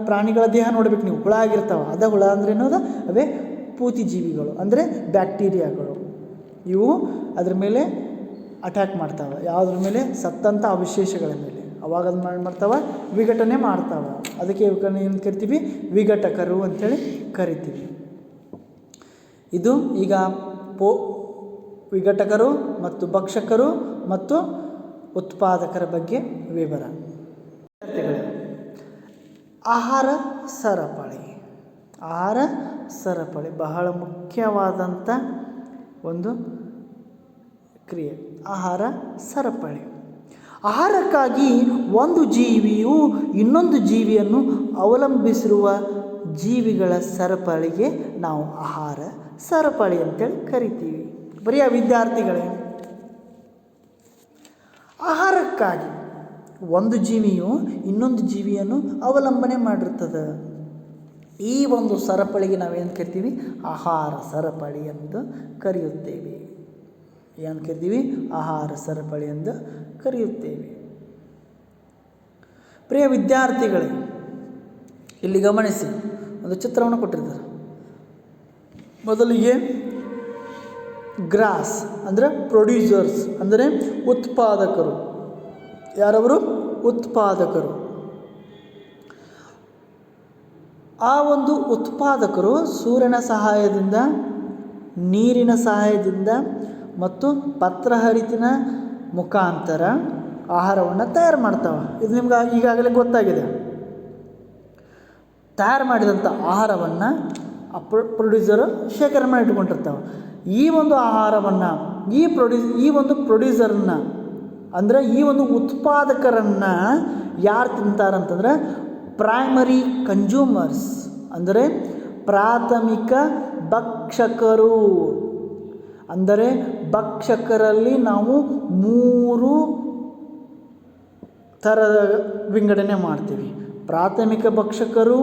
ಪ್ರಾಣಿಗಳ ದೇಹ ನೋಡ್ಬೇಕು ನೀವು, ಹುಳ ಆಗಿರ್ತಾವೆ. ಅದೇ ಹುಳ ಅಂದರೆ ಏನೋದು? ಅವೇ ಪೂತಿ ಜೀವಿಗಳು ಅಂದರೆ ಬ್ಯಾಕ್ಟೀರಿಯಾಗಳು. ಇವು ಅದ್ರ ಮೇಲೆ ಅಟ್ಯಾಕ್ ಮಾಡ್ತಾವೆ. ಯಾವುದ್ರ ಮೇಲೆ? ಸತ್ತಂಥ ಅವಶೇಷಗಳ ಮೇಲೆ. ಅವಾಗ ಅದು ಮಾಡ್ತಾವೆ, ವಿಘಟನೆ ಮಾಡ್ತಾವೆ. ಅದಕ್ಕೆ ಇವಕ್ಕನ್ನು ಏನು ಕರಿತೀವಿ? ವಿಘಟಕರು ಅಂಥೇಳಿ ಕರಿತೀವಿ. ಇದು ಈಗ ವಿಘಟಕರು ಮತ್ತು ಭಕ್ಷಕರು ಮತ್ತು ಉತ್ಪಾದಕರ ಬಗ್ಗೆ ವಿವರ. ಆಹಾರ ಸರಪಳಿ. ಆಹಾರ ಸರಪಳಿ ಬಹಳ ಮುಖ್ಯವಾದಂಥ ಒಂದು ಕ್ರಿಯೆ. ಆಹಾರ ಸರಪಳಿ. ಆಹಾರಕ್ಕಾಗಿ ಒಂದು ಜೀವಿಯು ಇನ್ನೊಂದು ಜೀವಿಯನ್ನು ಅವಲಂಬಿಸಿರುವ ಜೀವಿಗಳ ಸರಪಳಿಗೆ ನಾವು ಆಹಾರ ಸರಪಳಿ ಅಂತೇಳಿ ಕರಿತೀವಿ. ಬರೀ ವಿದ್ಯಾರ್ಥಿಗಳೇ, ಆಹಾರಕ್ಕಾಗಿ ಒಂದು ಜೀವಿಯು ಇನ್ನೊಂದು ಜೀವಿಯನ್ನು ಅವಲಂಬನೆ ಮಾಡಿರ್ತದೆ. ಈ ಒಂದು ಸರಪಳಿಗೆ ನಾವೇನು ಕರಿತೀವಿ? ಆಹಾರ ಸರಪಳಿ ಎಂದು ಕರೆಯುತ್ತೇವೆ. ಏನು ಕರಿತೀವಿ? ಆಹಾರ ಸರಪಳಿ ಎಂದು ಕರೆಯುತ್ತೇವೆ. ಪ್ರಿಯ ವಿದ್ಯಾರ್ಥಿಗಳೇ, ಇಲ್ಲಿ ಗಮನಿಸಿ, ಒಂದು ಚಿತ್ರವನ್ನು ಕೊಟ್ಟಿರ್ತಾರೆ. ಮೊದಲಿಗೆ ಗ್ರಾಸ್ ಅಂದರೆ ಪ್ರೊಡ್ಯೂಸರ್ಸ್ ಅಂದರೆ ಉತ್ಪಾದಕರು. ಯಾರವರು? ಉತ್ಪಾದಕರು. ಆ ಒಂದು ಉತ್ಪಾದಕರು ಸೂರ್ಯನ ಸಹಾಯದಿಂದ, ನೀರಿನ ಸಹಾಯದಿಂದ ಮತ್ತು ಪತ್ರಹರಿತಿನ ಮುಖಾಂತರ ಆಹಾರವನ್ನು ತಯಾರು ಮಾಡ್ತಾವೆ. ಇದು ನಿಮ್ಗೆ ಈಗಾಗಲೇ ಗೊತ್ತಾಗಿದೆ. ತಯಾರು ಮಾಡಿದಂಥ ಆಹಾರವನ್ನು ಪ್ರೊಡ್ಯೂಸರು ಶೇಖರಣೆ ಮಾಡಿ ಇಟ್ಕೊಂಡಿರ್ತಾವೆ. ಈ ಒಂದು ಆಹಾರವನ್ನು ಈ ಒಂದು ಪ್ರೊಡ್ಯೂಸರನ್ನ ಅಂದರೆ ಈ ಒಂದು ಉತ್ಪಾದಕರನ್ನು ಯಾರು ತಿಂತಾರಂತಂದ್ರೆ ಪ್ರೈಮರಿ ಕನ್ಸ್ಯೂಮರ್ಸ್ ಅಂದರೆ ಪ್ರಾಥಮಿಕ ಭಕ್ಷಕರು. ಅಂದರೆ ಭಕ್ಷಕರಲ್ಲಿ ನಾವು 3 ಥರದ ವಿಂಗಡಣೆ ಮಾಡ್ತೀವಿ. ಪ್ರಾಥಮಿಕ ಭಕ್ಷಕರು,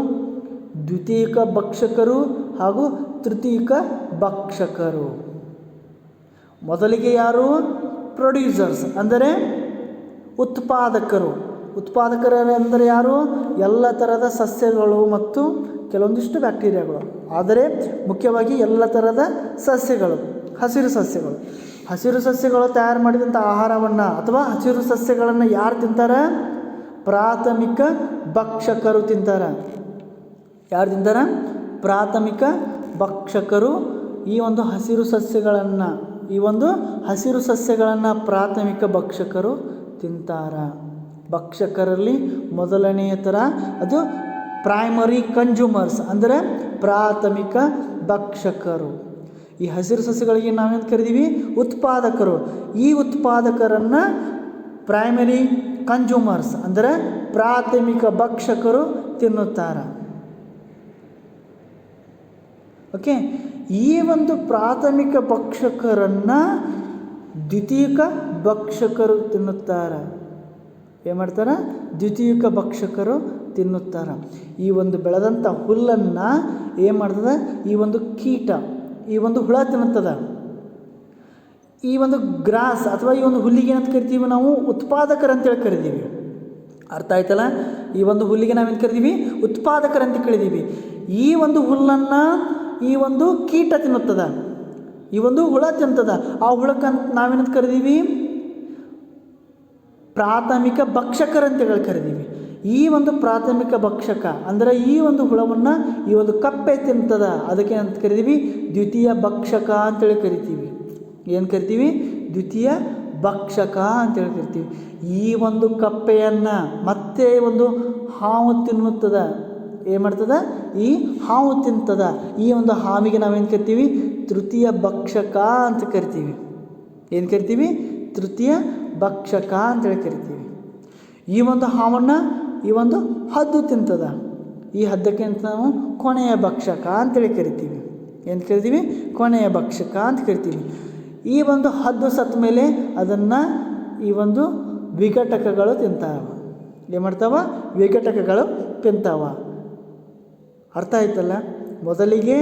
ದ್ವಿತೀಯಕ ಭಕ್ಷಕರು ಹಾಗೂ ತೃತೀಯಕ ಭಕ್ಷಕರು. ಮೊದಲಿಗೆ ಯಾರು? ಪ್ರೊಡ್ಯೂಸರ್ಸ್ ಅಂದರೆ ಉತ್ಪಾದಕರು. ಉತ್ಪಾದಕರೆಂದರೆ ಯಾರು? ಎಲ್ಲ ಥರದ ಸಸ್ಯಗಳು ಮತ್ತು ಕೆಲವೊಂದಿಷ್ಟು ಬ್ಯಾಕ್ಟೀರಿಯಾಗಳು, ಆದರೆ ಮುಖ್ಯವಾಗಿ ಎಲ್ಲ ಥರದ ಸಸ್ಯಗಳು, ಹಸಿರು ಸಸ್ಯಗಳು. ಹಸಿರು ಸಸ್ಯಗಳು ತಯಾರು ಮಾಡಿದಂಥ ಆಹಾರವನ್ನು ಅಥವಾ ಹಸಿರು ಸಸ್ಯಗಳನ್ನು ಯಾರು ತಿಂತಾರೆ? ಪ್ರಾಥಮಿಕ ಭಕ್ಷಕರು ತಿಂತಾರೆ. ಯಾರು ತಿಂತಾರೆ? ಪ್ರಾಥಮಿಕ ಭಕ್ಷಕರು ಈ ಒಂದು ಹಸಿರು ಸಸ್ಯಗಳನ್ನು ಪ್ರಾಥಮಿಕ ಭಕ್ಷಕರು ತಿಂತಾರೆ. ಭಕ್ಷಕರಲ್ಲಿ ಮೊದಲನೆಯ ಥರ ಅದು ಪ್ರೈಮರಿ ಕನ್ಸ್ಯೂಮರ್ಸ್ ಅಂದರೆ ಪ್ರಾಥಮಿಕ ಭಕ್ಷಕರು. ಈ ಹಸಿರು ಸಸ್ಯಗಳಿಗೆ ನಾವೇನು ಕರಿತೀವಿ? ಉತ್ಪಾದಕರು. ಈ ಉತ್ಪಾದಕರನ್ನು ಪ್ರೈಮರಿ ಕನ್ಸ್ಯೂಮರ್ಸ್ ಅಂದರೆ ಪ್ರಾಥಮಿಕ ಭಕ್ಷಕರು ತಿನ್ನುತ್ತಾರೆ. ಓಕೆ, ಈ ಒಂದು ಪ್ರಾಥಮಿಕ ಭಕ್ಷಕರನ್ನು ದ್ವಿತೀಯಕ ಭಕ್ಷಕರು ತಿನ್ನುತ್ತಾರೆ. ಏನು ಮಾಡ್ತಾರೆ? ದ್ವಿತೀಯಕ ಭಕ್ಷಕರು ತಿನ್ನುತ್ತಾರೆ. ಈ ಒಂದು ಬೆಳೆದಂಥ ಹುಲ್ಲನ್ನು ಏನು ಮಾಡ್ತದೆ? ಈ ಒಂದು ಕೀಟ, ಈ ಒಂದು ಹುಳ ತಿನ್ನುತ್ತದೆ. ಈ ಒಂದು ಗ್ರಾಸ್ ಅಥವಾ ಈ ಒಂದು ಹುಲ್ಲಿಗೆ ಏನಂತ ಕರಿತೀವಿ ನಾವು? ಉತ್ಪಾದಕರಂತೇಳಿ ಕರಿತೀವಿ. ಅರ್ಥ ಆಯ್ತಲ್ಲ? ಈ ಒಂದು ಹುಲ್ಲಿಗೆ ನಾವೇನು ಕರಿತೀವಿ? ಉತ್ಪಾದಕರಂತ ಕರಿತೀವಿ. ಈ ಒಂದು ಹುಲ್ಲನ್ನು ಈ ಒಂದು ಕೀಟ ತಿನ್ನುತ್ತದ, ಈ ಒಂದು ಹುಳ ತಿಂತದ. ಆ ಹುಳಕ್ಕಂತ ನಾವೇನಂತ ಕರಿತೀವಿ? ಪ್ರಾಥಮಿಕ ಭಕ್ಷಕರಂತೇಳಿ ಕರಿತೀವಿ. ಈ ಒಂದು ಪ್ರಾಥಮಿಕ ಭಕ್ಷಕ ಅಂದರೆ ಈ ಒಂದು ಹುಳವನ್ನು ಈ ಒಂದು ಕಪ್ಪೆ ತಿಂತದ, ಅದಕ್ಕೆ ಅಂತ ಕರಿತೀವಿ ದ್ವಿತೀಯ ಭಕ್ಷಕ ಅಂತೇಳಿ ಕರಿತೀವಿ. ಏನು ಕರಿತೀವಿ? ದ್ವಿತೀಯ ಭಕ್ಷಕ ಅಂತೇಳಿ ಕರಿತೀವಿ. ಈ ಒಂದು ಕಪ್ಪೆಯನ್ನು ಮತ್ತೆ ಒಂದು ಹಾವು ತಿನ್ನುತ್ತದ. ಏನು ಮಾಡ್ತದ? ಈ ಹಾವು ತಿಂತದ. ಈ ಒಂದು ಹಾವಿಗೆ ನಾವೇನು ಕರಿತೀವಿ? ತೃತೀಯ ಭಕ್ಷಕ ಅಂತ ಕರಿತೀವಿ. ಏನು ಕರಿತೀವಿ? ತೃತೀಯ ಭಕ್ಷಕ ಅಂತೇಳಿ ಕರಿತೀವಿ. ಈ ಒಂದು ಹಾವನ್ನು ಈ ಒಂದು ಹದ್ದು ತಿಂತದ. ಈ ಹದ್ದಕ್ಕೆ ಅಂತ ನಾವು ಕೊನೆಯ ಭಕ್ಷಕ ಅಂತೇಳಿ ಕರಿತೀವಿ. ಏನು ಕರಿತೀವಿ? ಕೊನೆಯ ಭಕ್ಷಕ ಅಂತ ಕರಿತೀವಿ. ಈ ಒಂದು ಹದ್ದು ಸತ್ತ ಮೇಲೆ ಅದನ್ನು ಈ ಒಂದು ವಿಘಟಕಗಳು ತಿಂತಾವ. ಏನು ಮಾಡ್ತಾವ? ವಿಘಟಕಗಳು ತಿಂತಾವ. ಅರ್ಥ ಆಯ್ತಲ್ಲ? ಮೊದಲಿಗೆ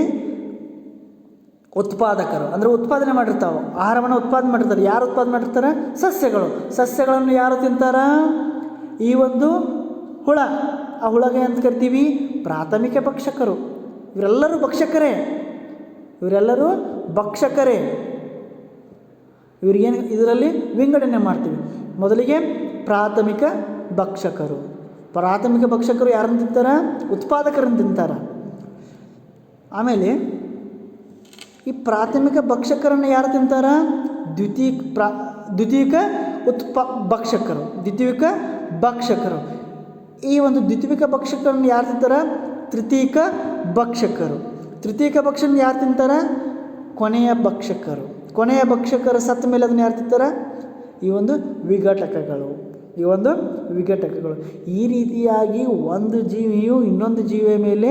ಉತ್ಪಾದಕರು ಅಂದರೆ ಉತ್ಪಾದನೆ ಮಾಡಿರ್ತಾವೆ, ಆಹಾರವನ್ನು ಉತ್ಪಾದನೆ ಮಾಡಿರ್ತಾರೆ. ಯಾರು ಉತ್ಪಾದನೆ ಮಾಡಿರ್ತಾರೆ? ಸಸ್ಯಗಳು. ಸಸ್ಯಗಳನ್ನು ಯಾರು ತಿಂತಾರೆ? ಈ ಒಂದು ಹುಳ. ಆ ಹುಳಗೆ ಅಂತ ಕರಿತೀವಿ ಪ್ರಾಥಮಿಕ ಭಕ್ಷಕರು. ಇವರೆಲ್ಲರೂ ಭಕ್ಷಕರೇ. ಇವ್ರಿಗೇನು ಇದರಲ್ಲಿ ವಿಂಗಡಣೆ ಮಾಡ್ತೀವಿ. ಮೊದಲಿಗೆ ಪ್ರಾಥಮಿಕ ಭಕ್ಷಕರು. ಪ್ರಾಥಮಿಕ ಭಕ್ಷಕರು ಯಾರನ್ನು ತಿಂತಾರೆ? ಉತ್ಪಾದಕರನ್ನು ತಿಂತಾರೆ. ಆಮೇಲೆ ಈ ಪ್ರಾಥಮಿಕ ಭಕ್ಷಕರನ್ನು ಯಾರು ತಿಂತಾರ? ದ್ವಿತೀಯಕ ಭಕ್ಷಕರು. ಈ ಒಂದು ದ್ವಿತೀಯಕ ಭಕ್ಷಕರನ್ನು ಯಾರು ತಿಂತಾರ? ತೃತೀಯಕ ಭಕ್ಷಕರನ್ನು ಯಾರು ತಿಂತಾರ? ಕೊನೆಯ ಭಕ್ಷಕರು ಸತ್ತ ಮೇಲೆ ಅದನ್ನು ಯಾರು ತಿಂತಾರ? ಈ ಒಂದು ವಿಘಟಕಗಳು. ಈ ರೀತಿಯಾಗಿ ಒಂದು ಜೀವಿಯು ಇನ್ನೊಂದು ಜೀವಿಯ ಮೇಲೆ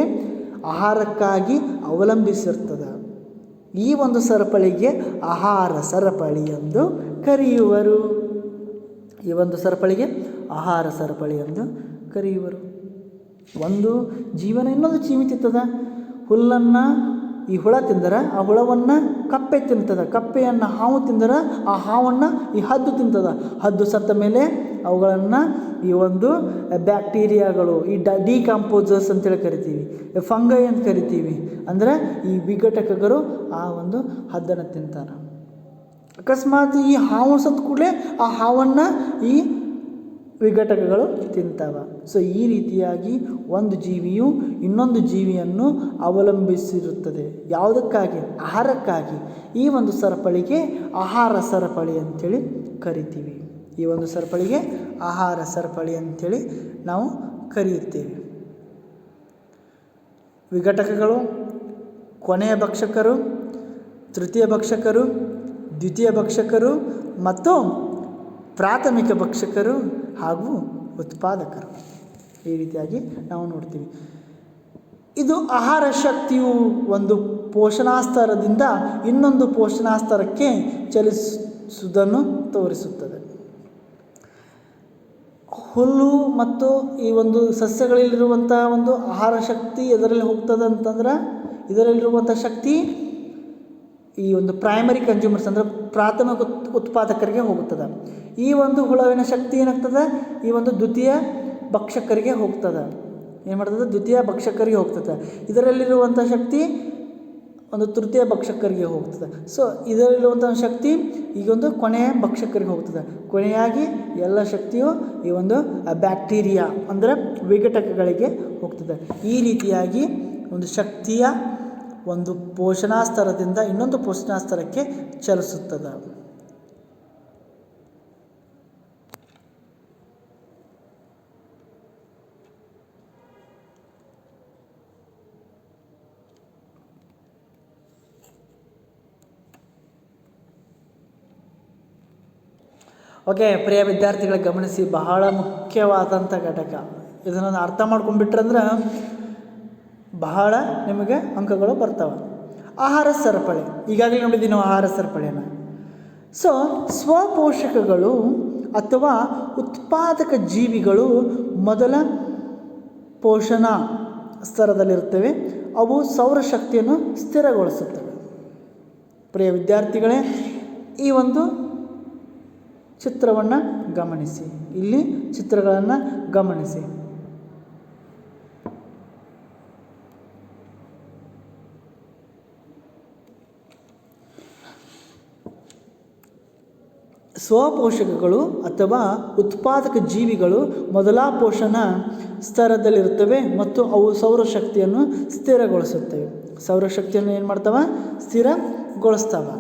ಆಹಾರಕ್ಕಾಗಿ ಅವಲಂಬಿಸಿರ್ತದೆ. ಈ ಒಂದು ಸರಪಳಿಗೆ ಆಹಾರ ಸರಪಳಿ ಎಂದು ಕರೆಯುವರು. ಒಂದು ಜೀವನ ಇನ್ನೊಂದು ಜೀವಿ ತಿಂತದ. ಹುಲ್ಲನ್ನು ಈ ಹುಳ ತಿಂದರೆ ಆ ಹುಳವನ್ನು ಕಪ್ಪೆ ತಿಂತದ. ಕಪ್ಪೆಯನ್ನು ಹಾವು ತಿಂದರೆ ಆ ಹಾವನ್ನು ಈ ಹದ್ದು ತಿಂತದ. ಹದ್ದು ಸತ್ತ ಮೇಲೆ ಅವುಗಳನ್ನು ಈ ಒಂದು ಬ್ಯಾಕ್ಟೀರಿಯಾಗಳು, ಈ ಡಿಕಾಂಪೋಸರ್ಸ್ ಅಂತೇಳಿ ಕರಿತೀವಿ, ಫಂಗೈ ಅಂತ ಕರಿತೀವಿ. ಅಂದರೆ ಈ ವಿಘಟಕಗಳು ಆ ಒಂದು ಹದ್ದನ್ನು ತಿಂತಾರೆ. ಅಕಸ್ಮಾತ್ ಈ ಹಾವು ಸತ್ತ ಕೂಡಲೇ ಆ ಹಾವನ್ನು ಈ ವಿಘಟಕಗಳು ತಿಂತಾವ. ಸೊ ಈ ರೀತಿಯಾಗಿ ಒಂದು ಜೀವಿಯು ಇನ್ನೊಂದು ಜೀವಿಯನ್ನು ಅವಲಂಬಿಸಿರುತ್ತದೆ. ಯಾವುದಕ್ಕಾಗಿ? ಆಹಾರಕ್ಕಾಗಿ. ಈ ಒಂದು ಸರಪಳಿಗೆ ಆಹಾರ ಸರಪಳಿ ಅಂಥೇಳಿ ಕರಿತೀವಿ. ನಾವು ಕರೆಯುತ್ತೇವೆ. ವಿಘಟಕಗಳು, ಕೊನೆಯ ಭಕ್ಷಕರು, ತೃತೀಯ ಭಕ್ಷಕರು, ದ್ವಿತೀಯ ಭಕ್ಷಕರು ಮತ್ತು ಪ್ರಾಥಮಿಕ ಭಕ್ಷಕರು ಹಾಗೂ ಉತ್ಪಾದಕರು. ಈ ರೀತಿಯಾಗಿ ನಾವು ನೋಡ್ತೀವಿ. ಇದು ಆಹಾರ ಶಕ್ತಿಯು ಒಂದು ಪೋಷಣಾಸ್ತರದಿಂದ ಇನ್ನೊಂದು ಪೋಷಣಾಸ್ತರಕ್ಕೆ ಚಲಿಸುವುದನ್ನು ತೋರಿಸುತ್ತದೆ. ಹುಲ್ಲು ಮತ್ತು ಈ ಒಂದು ಸಸ್ಯಗಳಲ್ಲಿರುವಂಥ ಒಂದು ಆಹಾರ ಶಕ್ತಿ ಎದರಲ್ಲಿ ಹೋಗ್ತದೆ ಅಂತಂದ್ರೆ, ಇದರಲ್ಲಿರುವಂಥ ಶಕ್ತಿ ಈ ಒಂದು ಪ್ರೈಮರಿ ಕನ್ಸ್ಯೂಮರ್ಸ್ ಅಂದರೆ ಪ್ರಾಥಮಿಕ ಉತ್ಪಾದಕರಿಗೆ ಹೋಗುತ್ತದೆ. ಈ ಒಂದು ಹುಳುವಿನ ಶಕ್ತಿ ಏನಾಗ್ತದೆ? ಈ ಒಂದು ದ್ವಿತೀಯ ಭಕ್ಷಕರಿಗೆ ಹೋಗ್ತದೆ. ಇದರಲ್ಲಿರುವಂಥ ಶಕ್ತಿ ಒಂದು ತೃತೀಯ ಭಕ್ಷಕರಿಗೆ ಹೋಗ್ತದೆ. ಸೊ ಇದರಲ್ಲಿರುವಂಥ ಶಕ್ತಿ ಈಗೊಂದು ಕೊನೆಯ ಭಕ್ಷಕರಿಗೆ ಹೋಗ್ತದೆ. ಕೊನೆಯಾಗಿ ಎಲ್ಲ ಶಕ್ತಿಯು ಈ ಒಂದು ಬ್ಯಾಕ್ಟೀರಿಯಾ ಅಂದರೆ ವಿಘಟಕಗಳಿಗೆ ಹೋಗ್ತದೆ. ಈ ರೀತಿಯಾಗಿ ಒಂದು ಶಕ್ತಿಯ ಒಂದು ಪೋಷಣಾಸ್ತರದಿಂದ ಇನ್ನೊಂದು ಪೋಷಣಾಸ್ತರಕ್ಕೆ ಚಲಿಸುತ್ತದೆ. ಓಕೆ, ಪ್ರಿಯ ವಿದ್ಯಾರ್ಥಿಗಳಿಗೆ ಗಮನಿಸಿ, ಬಹಳ ಮುಖ್ಯವಾದಂಥ ಘಟಕ. ಇದನ್ನು ಅರ್ಥ ಮಾಡ್ಕೊಂಡ್ಬಿಟ್ರಂದ್ರೆ ಬಹಳ ನಿಮಗೆ ಅಂಕಗಳು ಬರ್ತವೆ. ಆಹಾರ ಸರಪಳಿ, ಈಗಾಗಲೇ ನೋಡಿದ್ದೀವಿ ನಾವು ಆಹಾರ ಸರಪಳಿಯನ್ನು. ಸೊ ಸ್ವಪೋಷಕಗಳು ಅಥವಾ ಉತ್ಪಾದಕ ಜೀವಿಗಳು ಮೊದಲ ಪೋಷಣಾ ಸ್ತರದಲ್ಲಿರುತ್ತವೆ. ಅವು ಸೌರಶಕ್ತಿಯನ್ನು ಸ್ಥಿರಗೊಳಿಸುತ್ತವೆ. ಪ್ರಿಯ ವಿದ್ಯಾರ್ಥಿಗಳೇ, ಈ ಒಂದು ಚಿತ್ರವನ್ನು ಗಮನಿಸಿ. ಇಲ್ಲಿ ಚಿತ್ರಗಳನ್ನು ಗಮನಿಸಿ. ಸ್ವಪೋಷಕಗಳು ಅಥವಾ ಉತ್ಪಾದಕ ಜೀವಿಗಳು ಮೊದಲ ಪೋಷಣಾ ಸ್ತರದಲ್ಲಿರುತ್ತವೆ ಮತ್ತು ಅವು ಸೌರಶಕ್ತಿಯನ್ನು ಸ್ಥಿರಗೊಳಿಸುತ್ತವೆ. ಸೌರಶಕ್ತಿಯನ್ನು ಏನು ಮಾಡ್ತವೆ? ಸ್ಥಿರಗೊಳಿಸ್ತವೆ.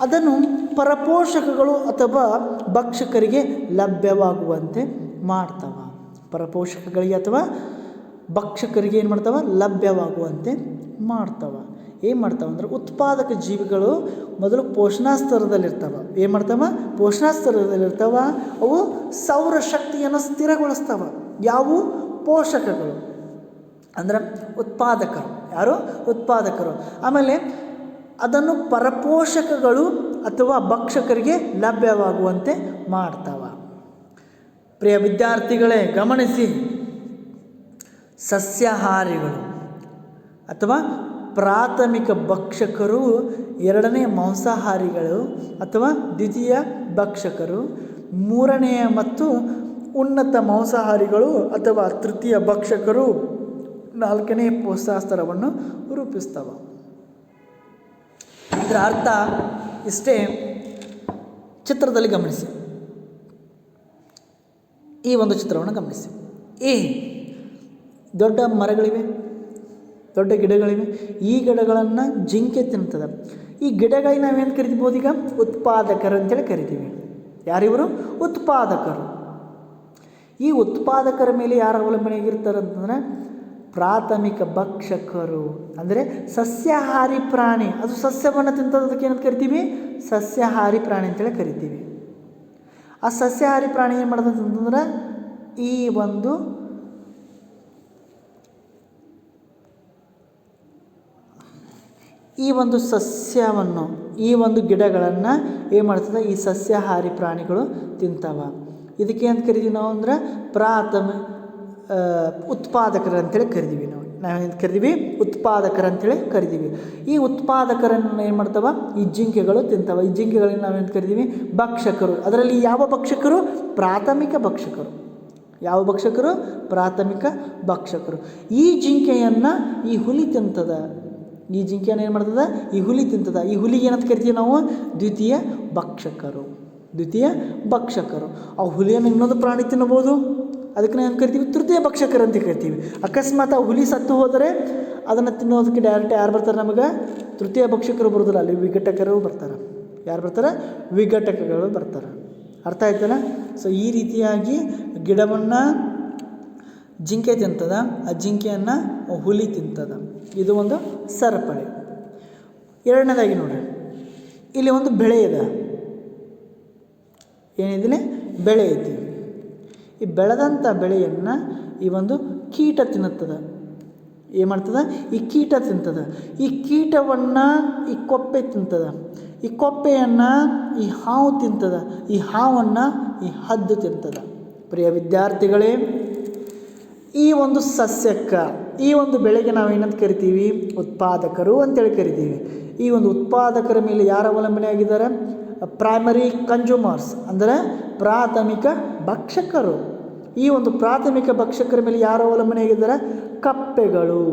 ಅದನ್ನು ಪರಪೋಷಕಗಳು ಅಥವಾ ಭಕ್ಷಕರಿಗೆ ಲಭ್ಯವಾಗುವಂತೆ ಮಾಡ್ತವೆ. ಪರಪೋಷಕಗಳಿಗೆ ಅಥವಾ ಭಕ್ಷಕರಿಗೆ ಏನು ಮಾಡ್ತವೆ? ಲಭ್ಯವಾಗುವಂತೆ ಮಾಡ್ತವೆ. ಏನು ಮಾಡ್ತಾವೆ ಅಂದರೆ, ಉತ್ಪಾದಕ ಜೀವಿಗಳು ಮೊದಲು ಪೋಷಣಾಸ್ತರದಲ್ಲಿರ್ತವೆ. ಏನು ಮಾಡ್ತವೆ? ಪೋಷಣಾಸ್ತರದಲ್ಲಿರ್ತವೆ. ಅವು ಸೌರಶಕ್ತಿಯನ್ನು ಸ್ಥಿರಗೊಳಿಸ್ತವೆ. ಯಾವುವು? ಪೋಷಕಗಳು ಅಂದರೆ ಉತ್ಪಾದಕರು. ಯಾರು? ಉತ್ಪಾದಕರು. ಆಮೇಲೆ ಅದನ್ನು ಪರಪೋಷಕಗಳು ಅಥವಾ ಭಕ್ಷಕರಿಗೆ ಲಭ್ಯವಾಗುವಂತೆ ಮಾಡ್ತವೆ. ಪ್ರಿಯ ವಿದ್ಯಾರ್ಥಿಗಳೇ ಗಮನಿಸಿ, ಸಸ್ಯಾಹಾರಿಗಳು ಅಥವಾ ಪ್ರಾಥಮಿಕ ಭಕ್ಷಕರು, ಎರಡನೇ ಮಾಂಸಾಹಾರಿಗಳು ಅಥವಾ ದ್ವಿತೀಯ ಭಕ್ಷಕರು, ಮೂರನೆಯ ಮತ್ತು ಉನ್ನತ ಮಾಂಸಾಹಾರಿಗಳು ಅಥವಾ ತೃತೀಯ ಭಕ್ಷಕರು ನಾಲ್ಕನೇ ಪೋಷಣಾಸ್ತರವನ್ನು ರೂಪಿಸ್ತವೆ. ಇದರ ಅರ್ಥ ಇಷ್ಟೇ. ಚಿತ್ರದಲ್ಲಿ ಗಮನಿಸಿ, ಈ ಒಂದು ಚಿತ್ರವನ್ನು ಗಮನಿಸಿ. ದೊಡ್ಡ ಮರಗಳಿವೆ, ದೊಡ್ಡ ಗಿಡಗಳಿವೆ. ಈ ಗಿಡಗಳನ್ನು ಜಿಂಕೆ ತಿಂತದೆ. ಈ ಗಿಡಗಳಿಗೆ ನಾವೇನು ಕರಿತೀಬೋದು ಈಗ ಉತ್ಪಾದಕರು ಅಂತೇಳಿ ಕರಿತೀವಿ. ಯಾರಿವರು? ಉತ್ಪಾದಕರು. ಈ ಉತ್ಪಾದಕರ ಮೇಲೆ ಯಾರು ಅವಲಂಬನೆಯಾಗಿರ್ತಾರೆ ಅಂತಂದರೆ ಪ್ರಾಥಮಿಕ ಭಕ್ಷಕರು, ಅಂದರೆ ಸಸ್ಯಾಹಾರಿ ಪ್ರಾಣಿ. ಅದು ಸಸ್ಯವನ್ನು ತಿಂತದಕ್ಕೆ ಏನಂತ ಕರಿತೀವಿ? ಸಸ್ಯಾಹಾರಿ ಪ್ರಾಣಿ ಅಂತೇಳಿ ಕರಿತೀವಿ. ಆ ಸಸ್ಯಾಹಾರಿ ಪ್ರಾಣಿ ಏನು ಮಾಡ್ತದೆ ಅಂತಂದ್ರೆ ಈ ಒಂದು ಸಸ್ಯವನ್ನು, ಈ ಒಂದು ಗಿಡಗಳನ್ನು ಏನು ಮಾಡ್ತದೆ? ಈ ಸಸ್ಯಾಹಾರಿ ಪ್ರಾಣಿಗಳು ತಿಂತಾವ. ಇದಕ್ಕೆ ಅಂತ ಕರಿತೀವಿ ನಾವು ಅಂದ್ರೆ ಉತ್ಪಾದಕರು ಅಂತೇಳಿ ಕರಿತೀವಿ. ನಾವೇನು ಕರಿತೀವಿ? ಉತ್ಪಾದಕರು ಅಂತೇಳಿ ಕರಿತೀವಿ. ಈ ಉತ್ಪಾದಕರನ್ನು ಏನು ಮಾಡ್ತಾವ? ಈ ಜಿಂಕೆಗಳು ತಿಂತಾವ. ಈ ಜಿಂಕೆಗಳನ್ನ ನಾವೇನು ಕರಿತೀವಿ? ಭಕ್ಷಕರು. ಅದರಲ್ಲಿ ಯಾವ ಭಕ್ಷಕರು? ಪ್ರಾಥಮಿಕ ಭಕ್ಷಕರು. ಯಾವ ಭಕ್ಷಕರು? ಪ್ರಾಥಮಿಕ ಭಕ್ಷಕರು. ಈ ಜಿಂಕೆಯನ್ನು ಈ ಹುಲಿ ತಿಂತದ. ಈ ಜಿಂಕೆಯನ್ನು ಏನು ಮಾಡ್ತದ? ಈ ಹುಲಿ ತಿಂತದ. ಈ ಹುಲಿಗೆ ಏನಂತ ಕರಿತೀವಿ ನಾವು? ದ್ವಿತೀಯ ಭಕ್ಷಕರು. ದ್ವಿತೀಯ ಭಕ್ಷಕರು. ಆ ಹುಲಿಯನ್ನು ಇನ್ನೊಂದು ಪ್ರಾಣಿ ತಿನ್ನಬಹುದು, ಅದಕ್ಕೆ ನಾವು ಏನು ಕರಿತೀವಿ? ತೃತೀಯ ಭಕ್ಷಕರು ಅಂತ ಕರಿತೀವಿ. ಅಕಸ್ಮಾತ್ ಆ ಹುಲಿ ಸತ್ತು ಹೋದರೆ ಅದನ್ನು ತಿನ್ನೋದಕ್ಕೆ ಡೈರೆಕ್ಟ್ ಯಾರು ಬರ್ತಾರೆ? ನಮಗೆ ತೃತೀಯ ಭಕ್ಷಕರು ಬರೋದಿಲ್ಲ, ಅಲ್ಲಿ ವಿಘಟಕರು ಬರ್ತಾರೆ. ಯಾರು ಬರ್ತಾರೆ? ವಿಘಟಕಗಳು ಬರ್ತಾರೆ. ಅರ್ಥ ಆಯ್ತಲ್ಲ? ಸೊ ಈ ರೀತಿಯಾಗಿ ಗಿಡವನ್ನು ಜಿಂಕೆ ತಿಂತದ, ಆ ಜಿಂಕೆಯನ್ನು ಹುಲಿ ತಿಂತದ. ಇದು ಒಂದು ಸರಪಳಿ. ಎರಡನೇದಾಗಿ ನೋಡ್ರಿ, ಇಲ್ಲಿ ಒಂದು ಬೆಳೆ ಇದೆ. ಏನಿದೆ? ಬೆಳೆ ಐತಿ. ಈ ಬೆಳೆದಂಥ ಬೆಳೆಯನ್ನು ಈ ಒಂದು ಕೀಟ ತಿನ್ನುತ್ತದೆ. ಏನು ಮಾಡ್ತದೆ? ಈ ಕೀಟ ತಿಂತದ. ಈ ಕೀಟವನ್ನು ಈ ಕೊಪ್ಪೆ ತಿಂತದ. ಈ ಕೊಪ್ಪೆಯನ್ನು ಈ ಹಾವು ತಿಂತದ. ಈ ಹಾವನ್ನು ಈ ಹದ್ದು ತಿಂತದ. ಪ್ರಿಯ ವಿದ್ಯಾರ್ಥಿಗಳೇ, ಈ ಒಂದು ಸಸ್ಯಕ್ಕೆ, ಈ ಒಂದು ಬೆಳೆಗೆ ನಾವು ಏನಂತ ಕರಿತೀವಿ? ಉತ್ಪಾದಕರು ಅಂತೇಳಿ ಕರಿತೀವಿ. ಈ ಒಂದು ಉತ್ಪಾದಕರ ಮೇಲೆ ಯಾರು ಅವಲಂಬನೆ ಆಗಿದ್ದಾರೆ? ಪ್ರೈಮರಿ ಕನ್ಸ್ಯೂಮರ್ಸ್, ಅಂದರೆ ಪ್ರಾಥಮಿಕ ಭಕ್ಷಕರು. ಈ ಒಂದು ಪ್ರಾಥಮಿಕ ಭಕ್ಷಕರ ಮೇಲೆ ಯಾರು ಅವಲಂಬನೆ ಆಗಿದ್ದಾರೆ? ಕಪ್ಪೆಗಳು,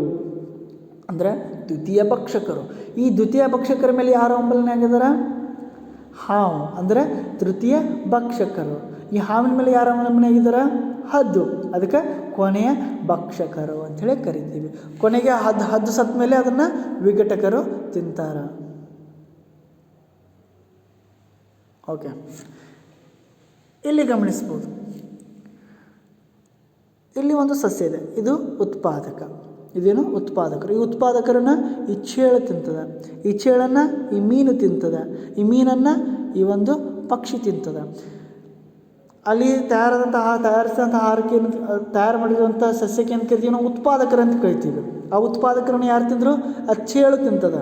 ಅಂದರೆ ದ್ವಿತೀಯ ಭಕ್ಷಕರು. ಈ ದ್ವಿತೀಯ ಭಕ್ಷಕರ ಮೇಲೆ ಯಾರು ಅವಲಂಬನೆ ಆಗಿದ್ದಾರೆ? ಹಾವು, ಅಂದರೆ ತೃತೀಯ ಭಕ್ಷಕರು. ಈ ಹಾವಿನ ಮೇಲೆ ಯಾರು ಅವಲಂಬನೆ ಆಗಿದ್ದಾರೆ? ಹದ್ದು, ಅದಕ್ಕೆ ಕೊನೆಯ ಭಕ್ಷಕರು ಅಂಥೇಳಿ ಕರಿತೀವಿ. ಕೊನೆಗೆ ಹದ್ದು ಸತ್ತ ಮೇಲೆ ಅದನ್ನು ವಿಘಟಕರು ತಿಂತಾರೆ. ಓಕೆ, ಇಲ್ಲಿ ಗಮನಿಸ್ಬೋದು, ಇಲ್ಲಿ ಒಂದು ಸಸ್ಯ ಇದೆ, ಇದು ಉತ್ಪಾದಕ. ಇದೇನು? ಉತ್ಪಾದಕರು. ಈ ಉತ್ಪಾದಕರನ್ನು ಈ ಚೇಳು ತಿಂತದ. ಈ ಚೇಳನ್ನು ಈ ಮೀನು ತಿಂತದ. ಈ ಮೀನನ್ನು ಈ ಒಂದು ಪಕ್ಷಿ ತಿಂತದ. ಅಲ್ಲಿ ತಯಾರಿಸಿದಂಥ ಆಹಾರಕ್ಕೆ ತಯಾರು ಮಾಡಿರುವಂಥ ಸಸ್ಯಕ್ಕೆ ಏನು ಕರಿತೀವಿ ನಾವು? ಉತ್ಪಾದಕರಂತ ಕರಿತೀವಿ. ಆ ಉತ್ಪಾದಕರನ್ನು ಯಾರು ತಿಂದರು? ಆ ಚೇಳು ತಿಂತದ.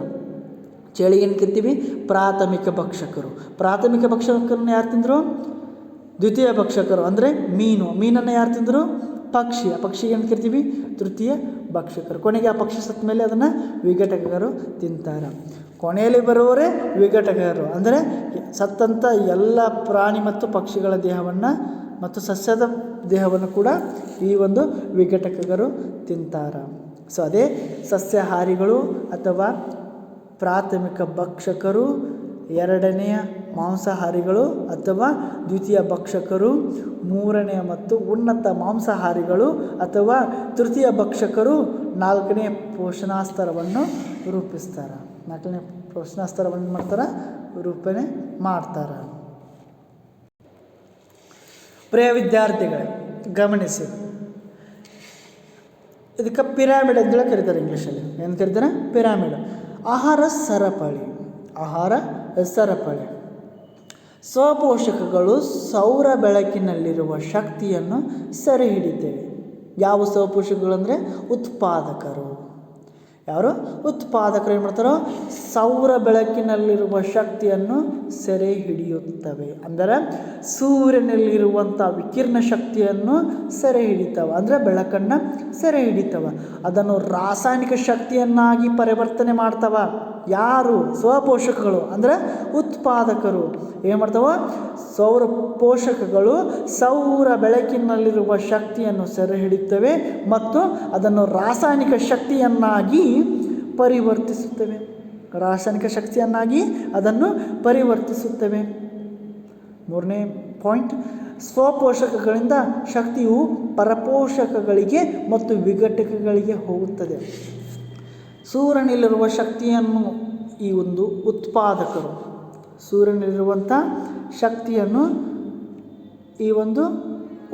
ಚೇಳಿಗೆ ಏನು ಕರಿತೀವಿ? ಪ್ರಾಥಮಿಕ ಭಕ್ಷಕರು. ಪ್ರಾಥಮಿಕ ಭಕ್ಷಕರನ್ನು ಯಾರು ತಿಂದರು? ದ್ವಿತೀಯ ಭಕ್ಷಕರು, ಅಂದರೆ ಮೀನನ್ನು ಯಾರು ತಿಂದರು? ಪಕ್ಷಿ. ಆ ಪಕ್ಷಿಗೆ ಏನು ಕರಿತೀವಿ? ತೃತೀಯ ಭಕ್ಷಕರು. ಕೊನೆಗೆ ಆ ಪಕ್ಷಿ ಸತ್ತ ಮೇಲೆ ಅದನ್ನು ವಿಘಟಕರು ತಿಂತಾರೆ. ಕೊನೆಯಲ್ಲಿ ಬರುವವರೇ ವಿಘಟಕರು, ಅಂದರೆ ಸತ್ತಂಥ ಎಲ್ಲ ಪ್ರಾಣಿ ಮತ್ತು ಪಕ್ಷಿಗಳ ದೇಹವನ್ನು ಮತ್ತು ಸಸ್ಯದ ದೇಹವನ್ನು ಕೂಡ ಈ ಒಂದು ವಿಘಟಕರು ತಿಂತಾರೆ. ಸೊ ಅದೇ ಸಸ್ಯಾಹಾರಿಗಳು ಅಥವಾ ಪ್ರಾಥಮಿಕ ಭಕ್ಷಕರು, ಎರಡನೆಯ ಮಾಂಸಾಹಾರಿಗಳು ಅಥವಾ ದ್ವಿತೀಯ ಭಕ್ಷಕರು, ಮೂರನೆಯ ಮತ್ತು ಉನ್ನತ ಮಾಂಸಾಹಾರಿಗಳು ಅಥವಾ ತೃತೀಯ ಭಕ್ಷಕರು, ನಾಲ್ಕನೆಯ ಪೋಷಣಾಸ್ತರವನ್ನು ರೂಪಿಸ್ತಾರೆ. ನಾಲ್ಕನೇ ಪೋಷಣಾಸ್ತರವನ್ನು ಮಾಡ್ತಾರೆ, ರೂಪಣೆ ಮಾಡ್ತಾರೆ. ಪ್ರಿಯ ವಿದ್ಯಾರ್ಥಿಗಳೇ, ಗಮನಿಸಿ, ಇದಕ್ಕೆ ಪಿರಾಮಿಡ್ ಅಂತೇಳಿ ಕರೀತಾರೆ. ಇಂಗ್ಲೀಷಲ್ಲಿ ಏನು ಕರೀತಾರೆ? ಪಿರಾಮಿಡ್. ಆಹಾರ ಸರಪಳಿ. ಸ್ವಪೋಷಕಗಳು ಸೌರ ಬೆಳಕಿನಲ್ಲಿರುವ ಶಕ್ತಿಯನ್ನು ಸೆರೆ ಹಿಡಿತೇವೆ. ಯಾವ ಸ್ವಪೋಷಕಗಳು ಅಂದರೆ ಉತ್ಪಾದಕರು. ಯಾರು? ಉತ್ಪಾದಕರು ಏನು ಮಾಡ್ತಾರೋ? ಸೌರ ಬೆಳಕಿನಲ್ಲಿರುವ ಶಕ್ತಿಯನ್ನು ಸೆರೆ ಹಿಡಿಯುತ್ತವೆ. ಅಂದರೆ ಸೂರ್ಯನಲ್ಲಿರುವಂಥ ವಿಕಿರಣ ಶಕ್ತಿಯನ್ನು ಸೆರೆ ಹಿಡಿತವೆ, ಅಂದರೆ ಬೆಳಕನ್ನು ಸೆರೆ ಹಿಡಿತವೆ. ಅದನ್ನು ರಾಸಾಯನಿಕ ಶಕ್ತಿಯನ್ನಾಗಿ ಪರಿವರ್ತನೆ ಮಾಡ್ತವ. ಯಾರು? ಸ್ವಪೋಷಕಗಳು, ಅಂದರೆ ಉತ್ಪಾದಕರು. ಏನು ಮಾಡ್ತಾವ? ಸೌರ ಪೋಷಕಗಳು ಸೌರ ಬೆಳಕಿನಲ್ಲಿರುವ ಶಕ್ತಿಯನ್ನು ಸೆರೆ ಹಿಡಿಯುತ್ತವೆ ಮತ್ತು ಅದನ್ನು ರಾಸಾಯನಿಕ ಶಕ್ತಿಯನ್ನಾಗಿ ಪರಿವರ್ತಿಸುತ್ತವೆ. ರಾಸಾಯನಿಕ ಶಕ್ತಿಯನ್ನಾಗಿ ಅದನ್ನು ಪರಿವರ್ತಿಸುತ್ತವೆ. ಮೂರನೇ ಪಾಯಿಂಟ್, ಸ್ವಪೋಷಕಗಳಿಂದ ಶಕ್ತಿಯು ಪರಪೋಷಕಗಳಿಗೆ ಮತ್ತು ವಿಘಟಕಗಳಿಗೆ ಹೋಗುತ್ತದೆ. ಸೂರ್ಯನಲ್ಲಿರುವ ಶಕ್ತಿಯನ್ನು ಈ ಒಂದು ಉತ್ಪಾದಕರು ಸೂರ್ಯನಲ್ಲಿರುವಂಥ ಶಕ್ತಿಯನ್ನು ಈ ಒಂದು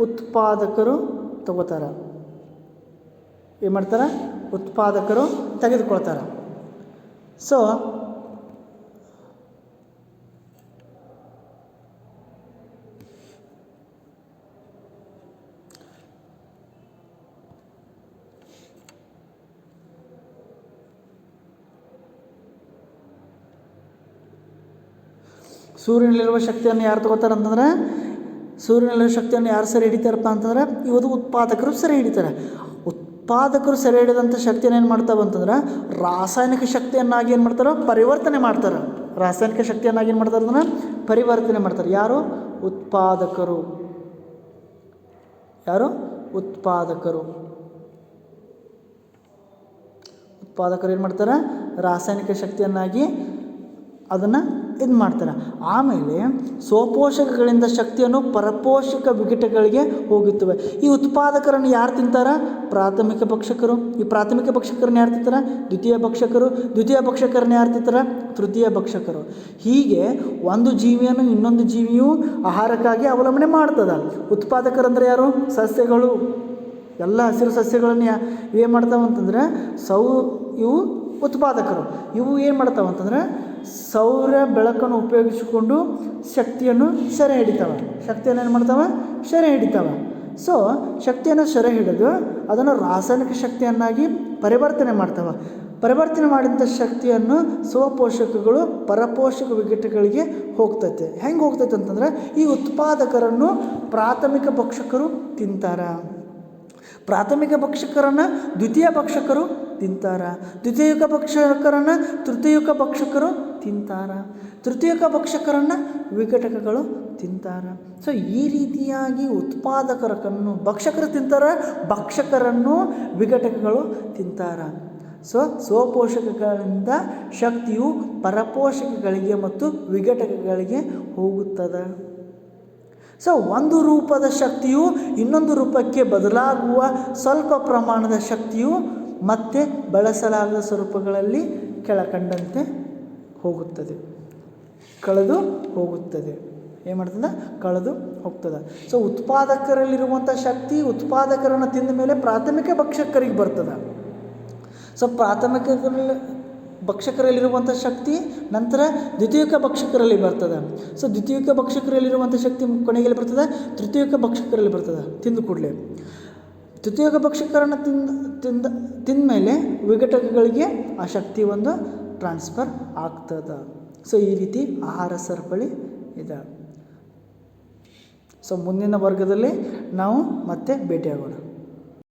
ಉತ್ಪಾದಕರು ತಗೋತಾರೆ. ಏನು ಮಾಡ್ತಾರೆ? ಉತ್ಪಾದಕರು ತೆಗೆದುಕೊಳ್ತಾರೆ. ಸೊ ಸೂರ್ಯನಲ್ಲಿರುವ ಶಕ್ತಿಯನ್ನು ಯಾರು ತಗೋತಾರೆ ಅಂತಂದ್ರೆ, ಸೂರ್ಯನಲ್ಲಿರುವ ಶಕ್ತಿಯನ್ನು ಯಾರು ಸೆರೆ ಹಿಡಿತಾರಪ್ಪ ಅಂತಂದ್ರೆ ಇವತ್ತು ಉತ್ಪಾದಕರು ಸೆರೆ ಹಿಡಿತಾರೆ. ಉತ್ಪಾದಕರು ಸೆರೆ ಹಿಡಿದಂಥ ಶಕ್ತಿಯನ್ನು ಏನು ಮಾಡ್ತಾವೆ ಅಂತಂದ್ರೆ ರಾಸಾಯನಿಕ ಶಕ್ತಿಯನ್ನಾಗಿ ಏನು ಮಾಡ್ತಾರೆ? ಪರಿವರ್ತನೆ ಮಾಡ್ತಾರೆ. ರಾಸಾಯನಿಕ ಶಕ್ತಿಯನ್ನಾಗಿ ಏನು ಮಾಡ್ತಾರೆ? ಅದನ್ನು ಪರಿವರ್ತನೆ ಮಾಡ್ತಾರೆ. ಯಾರು? ಉತ್ಪಾದಕರು. ಯಾರು? ಉತ್ಪಾದಕರು. ಉತ್ಪಾದಕರು ಏನು ಮಾಡ್ತಾರೆ? ರಾಸಾಯನಿಕ ಶಕ್ತಿಯನ್ನಾಗಿ ಅದನ್ನು ಇದು ಮಾಡ್ತಾರೆ. ಆಮೇಲೆ ಸ್ವಪೋಷಕಗಳಿಂದ ಶಕ್ತಿಯನ್ನು ಪರಪೋಷಕ ವಿಘಟಗಳಿಗೆ ಹೋಗುತ್ತವೆ. ಈ ಉತ್ಪಾದಕರನ್ನು ಯಾರು ತಿಂತಾರೆ? ಪ್ರಾಥಮಿಕ ಭಕ್ಷಕರು. ಈ ಪ್ರಾಥಮಿಕ ಭಕ್ಷಕರನ್ನು ಯಾರು ತಿಂತಾರೆ? ದ್ವಿತೀಯ ಭಕ್ಷಕರು. ದ್ವಿತೀಯ ಭಕ್ಷಕರನ್ನು ಯಾರು ತಿಂತಾರೆ? ತೃತೀಯ ಭಕ್ಷಕರು. ಹೀಗೆ ಒಂದು ಜೀವಿಯನ್ನು ಇನ್ನೊಂದು ಜೀವಿಯು ಆಹಾರಕ್ಕಾಗಿ ಅವಲಂಬನೆ ಮಾಡ್ತದೆ. ಉತ್ಪಾದಕರಂದರೆ ಯಾರು? ಸಸ್ಯಗಳು. ಎಲ್ಲ ಹಸಿರು ಸಸ್ಯಗಳನ್ನು ಏನು ಮಾಡ್ತಾವೆ ಅಂತಂದರೆ ಇವು ಉತ್ಪಾದಕರು. ಇವು ಏನು ಮಾಡ್ತಾವೆ ಅಂತಂದರೆ ಸೌರ ಬೆಳಕನ್ನು ಉಪಯೋಗಿಸಿಕೊಂಡು ಶಕ್ತಿಯನ್ನು ಸೆರೆ ಹಿಡಿತಾವೆ. ಶಕ್ತಿಯನ್ನು ಏನು ಮಾಡ್ತಾವೆ? ಸೆರೆ ಹಿಡಿತಾವೆ. ಸೊ ಶಕ್ತಿಯನ್ನು ಸೆರೆ ಹಿಡಿದು ಅದನ್ನು ರಾಸಾಯನಿಕ ಶಕ್ತಿಯನ್ನಾಗಿ ಪರಿವರ್ತನೆ ಮಾಡ್ತಾವೆ. ಪರಿವರ್ತನೆ ಮಾಡಿದಂಥ ಶಕ್ತಿಯನ್ನು ಸ್ವಪೋಷಕಗಳು ಪರಪೋಷಕ ವಿಘಟಗಳಿಗೆ ಹೋಗ್ತೈತೆ. ಹೆಂಗೆ ಹೋಗ್ತೈತೆ ಅಂತಂದರೆ ಈ ಉತ್ಪಾದಕರನ್ನು ಪ್ರಾಥಮಿಕ ಭಕ್ಷಕರು ತಿಂತಾರೆ. ಪ್ರಾಥಮಿಕ ಭಕ್ಷಕರನ್ನು ದ್ವಿತೀಯ ಭಕ್ಷಕರು ತಿಂತಾರೆ. ದ್ವಿತೀಯಕ ಭಕ್ಷಕರನ್ನು ತೃತೀಯಕ ಭಕ್ಷಕರು ತಿಂತಾರೆ. ತೃತೀಯಕ ಭಕ್ಷಕರನ್ನು ವಿಘಟಕಗಳು ತಿಂತಾರೆ. ಸೊ ಈ ರೀತಿಯಾಗಿ ಉತ್ಪಾದಕರನ್ನು ಭಕ್ಷಕರು ತಿಂತಾರೆ, ಭಕ್ಷಕರನ್ನು ವಿಘಟಕಗಳು ತಿಂತಾರೆ. ಸೊ ಸ್ವಪೋಷಕಗಳಿಂದ ಶಕ್ತಿಯು ಪರಪೋಷಕಗಳಿಗೆ ಮತ್ತು ವಿಘಟಕಗಳಿಗೆ ಹೋಗುತ್ತದೆ. ಸೊ ಒಂದು ರೂಪದ ಶಕ್ತಿಯು ಇನ್ನೊಂದು ರೂಪಕ್ಕೆ ಬದಲಾಗುವ ಸ್ವಲ್ಪ ಪ್ರಮಾಣದ ಶಕ್ತಿಯು ಮತ್ತೆ ಬಳಸಲಾಗದ ಸ್ವರೂಪಗಳಲ್ಲಿ ಕೆಳಕಂಡಂತೆ ಹೋಗುತ್ತದೆ, ಕಳೆದು ಹೋಗುತ್ತದೆ. ಏನು ಮಾಡ್ತದೆ? ಕಳೆದು ಹೋಗ್ತದೆ. ಸೊ ಉತ್ಪಾದಕರಲ್ಲಿರುವಂಥ ಶಕ್ತಿ ಉತ್ಪಾದಕರನ್ನು ತಿಂದ ಮೇಲೆ ಪ್ರಾಥಮಿಕ ಭಕ್ಷಕರಿಗೆ ಬರ್ತದೆ. ಸೊ ಪ್ರಾಥಮಿಕ ಭಕ್ಷಕರಲ್ಲಿರುವಂಥ ಶಕ್ತಿ ನಂತರ ದ್ವಿತೀಯಕ ಭಕ್ಷಕರಲ್ಲಿ ಬರ್ತದೆ. ಸೊ ದ್ವಿತೀಯಕ ಭಕ್ಷಕರಲ್ಲಿರುವಂಥ ಶಕ್ತಿ ಕೊನೆಗೆಲ್ಲಿ ಬರ್ತದೆ? ತೃತೀಯಕ ಭಕ್ಷಕರಲ್ಲಿ ಬರ್ತದೆ ತಿಂದು ಕೂಡಲೇ. ತೃತೀಯಕ ಭಕ್ಷಕರನ್ನು ತಿಂದ ಮೇಲೆ ವಿಘಟಕಗಳಿಗೆ ಆ ಶಕ್ತಿ ಒಂದು ಟ್ರಾನ್ಸ್ಫರ್ ಆಗ್ತದೆ. ಸೊ ಈ ರೀತಿ ಆಹಾರ ಸರಪಳಿ ಇದೆ. ಸೊ ಮುಂದಿನ ವರ್ಗದಲ್ಲಿ ನಾವು ಮತ್ತೆ ಭೇಟಿಯಾಗೋಣ.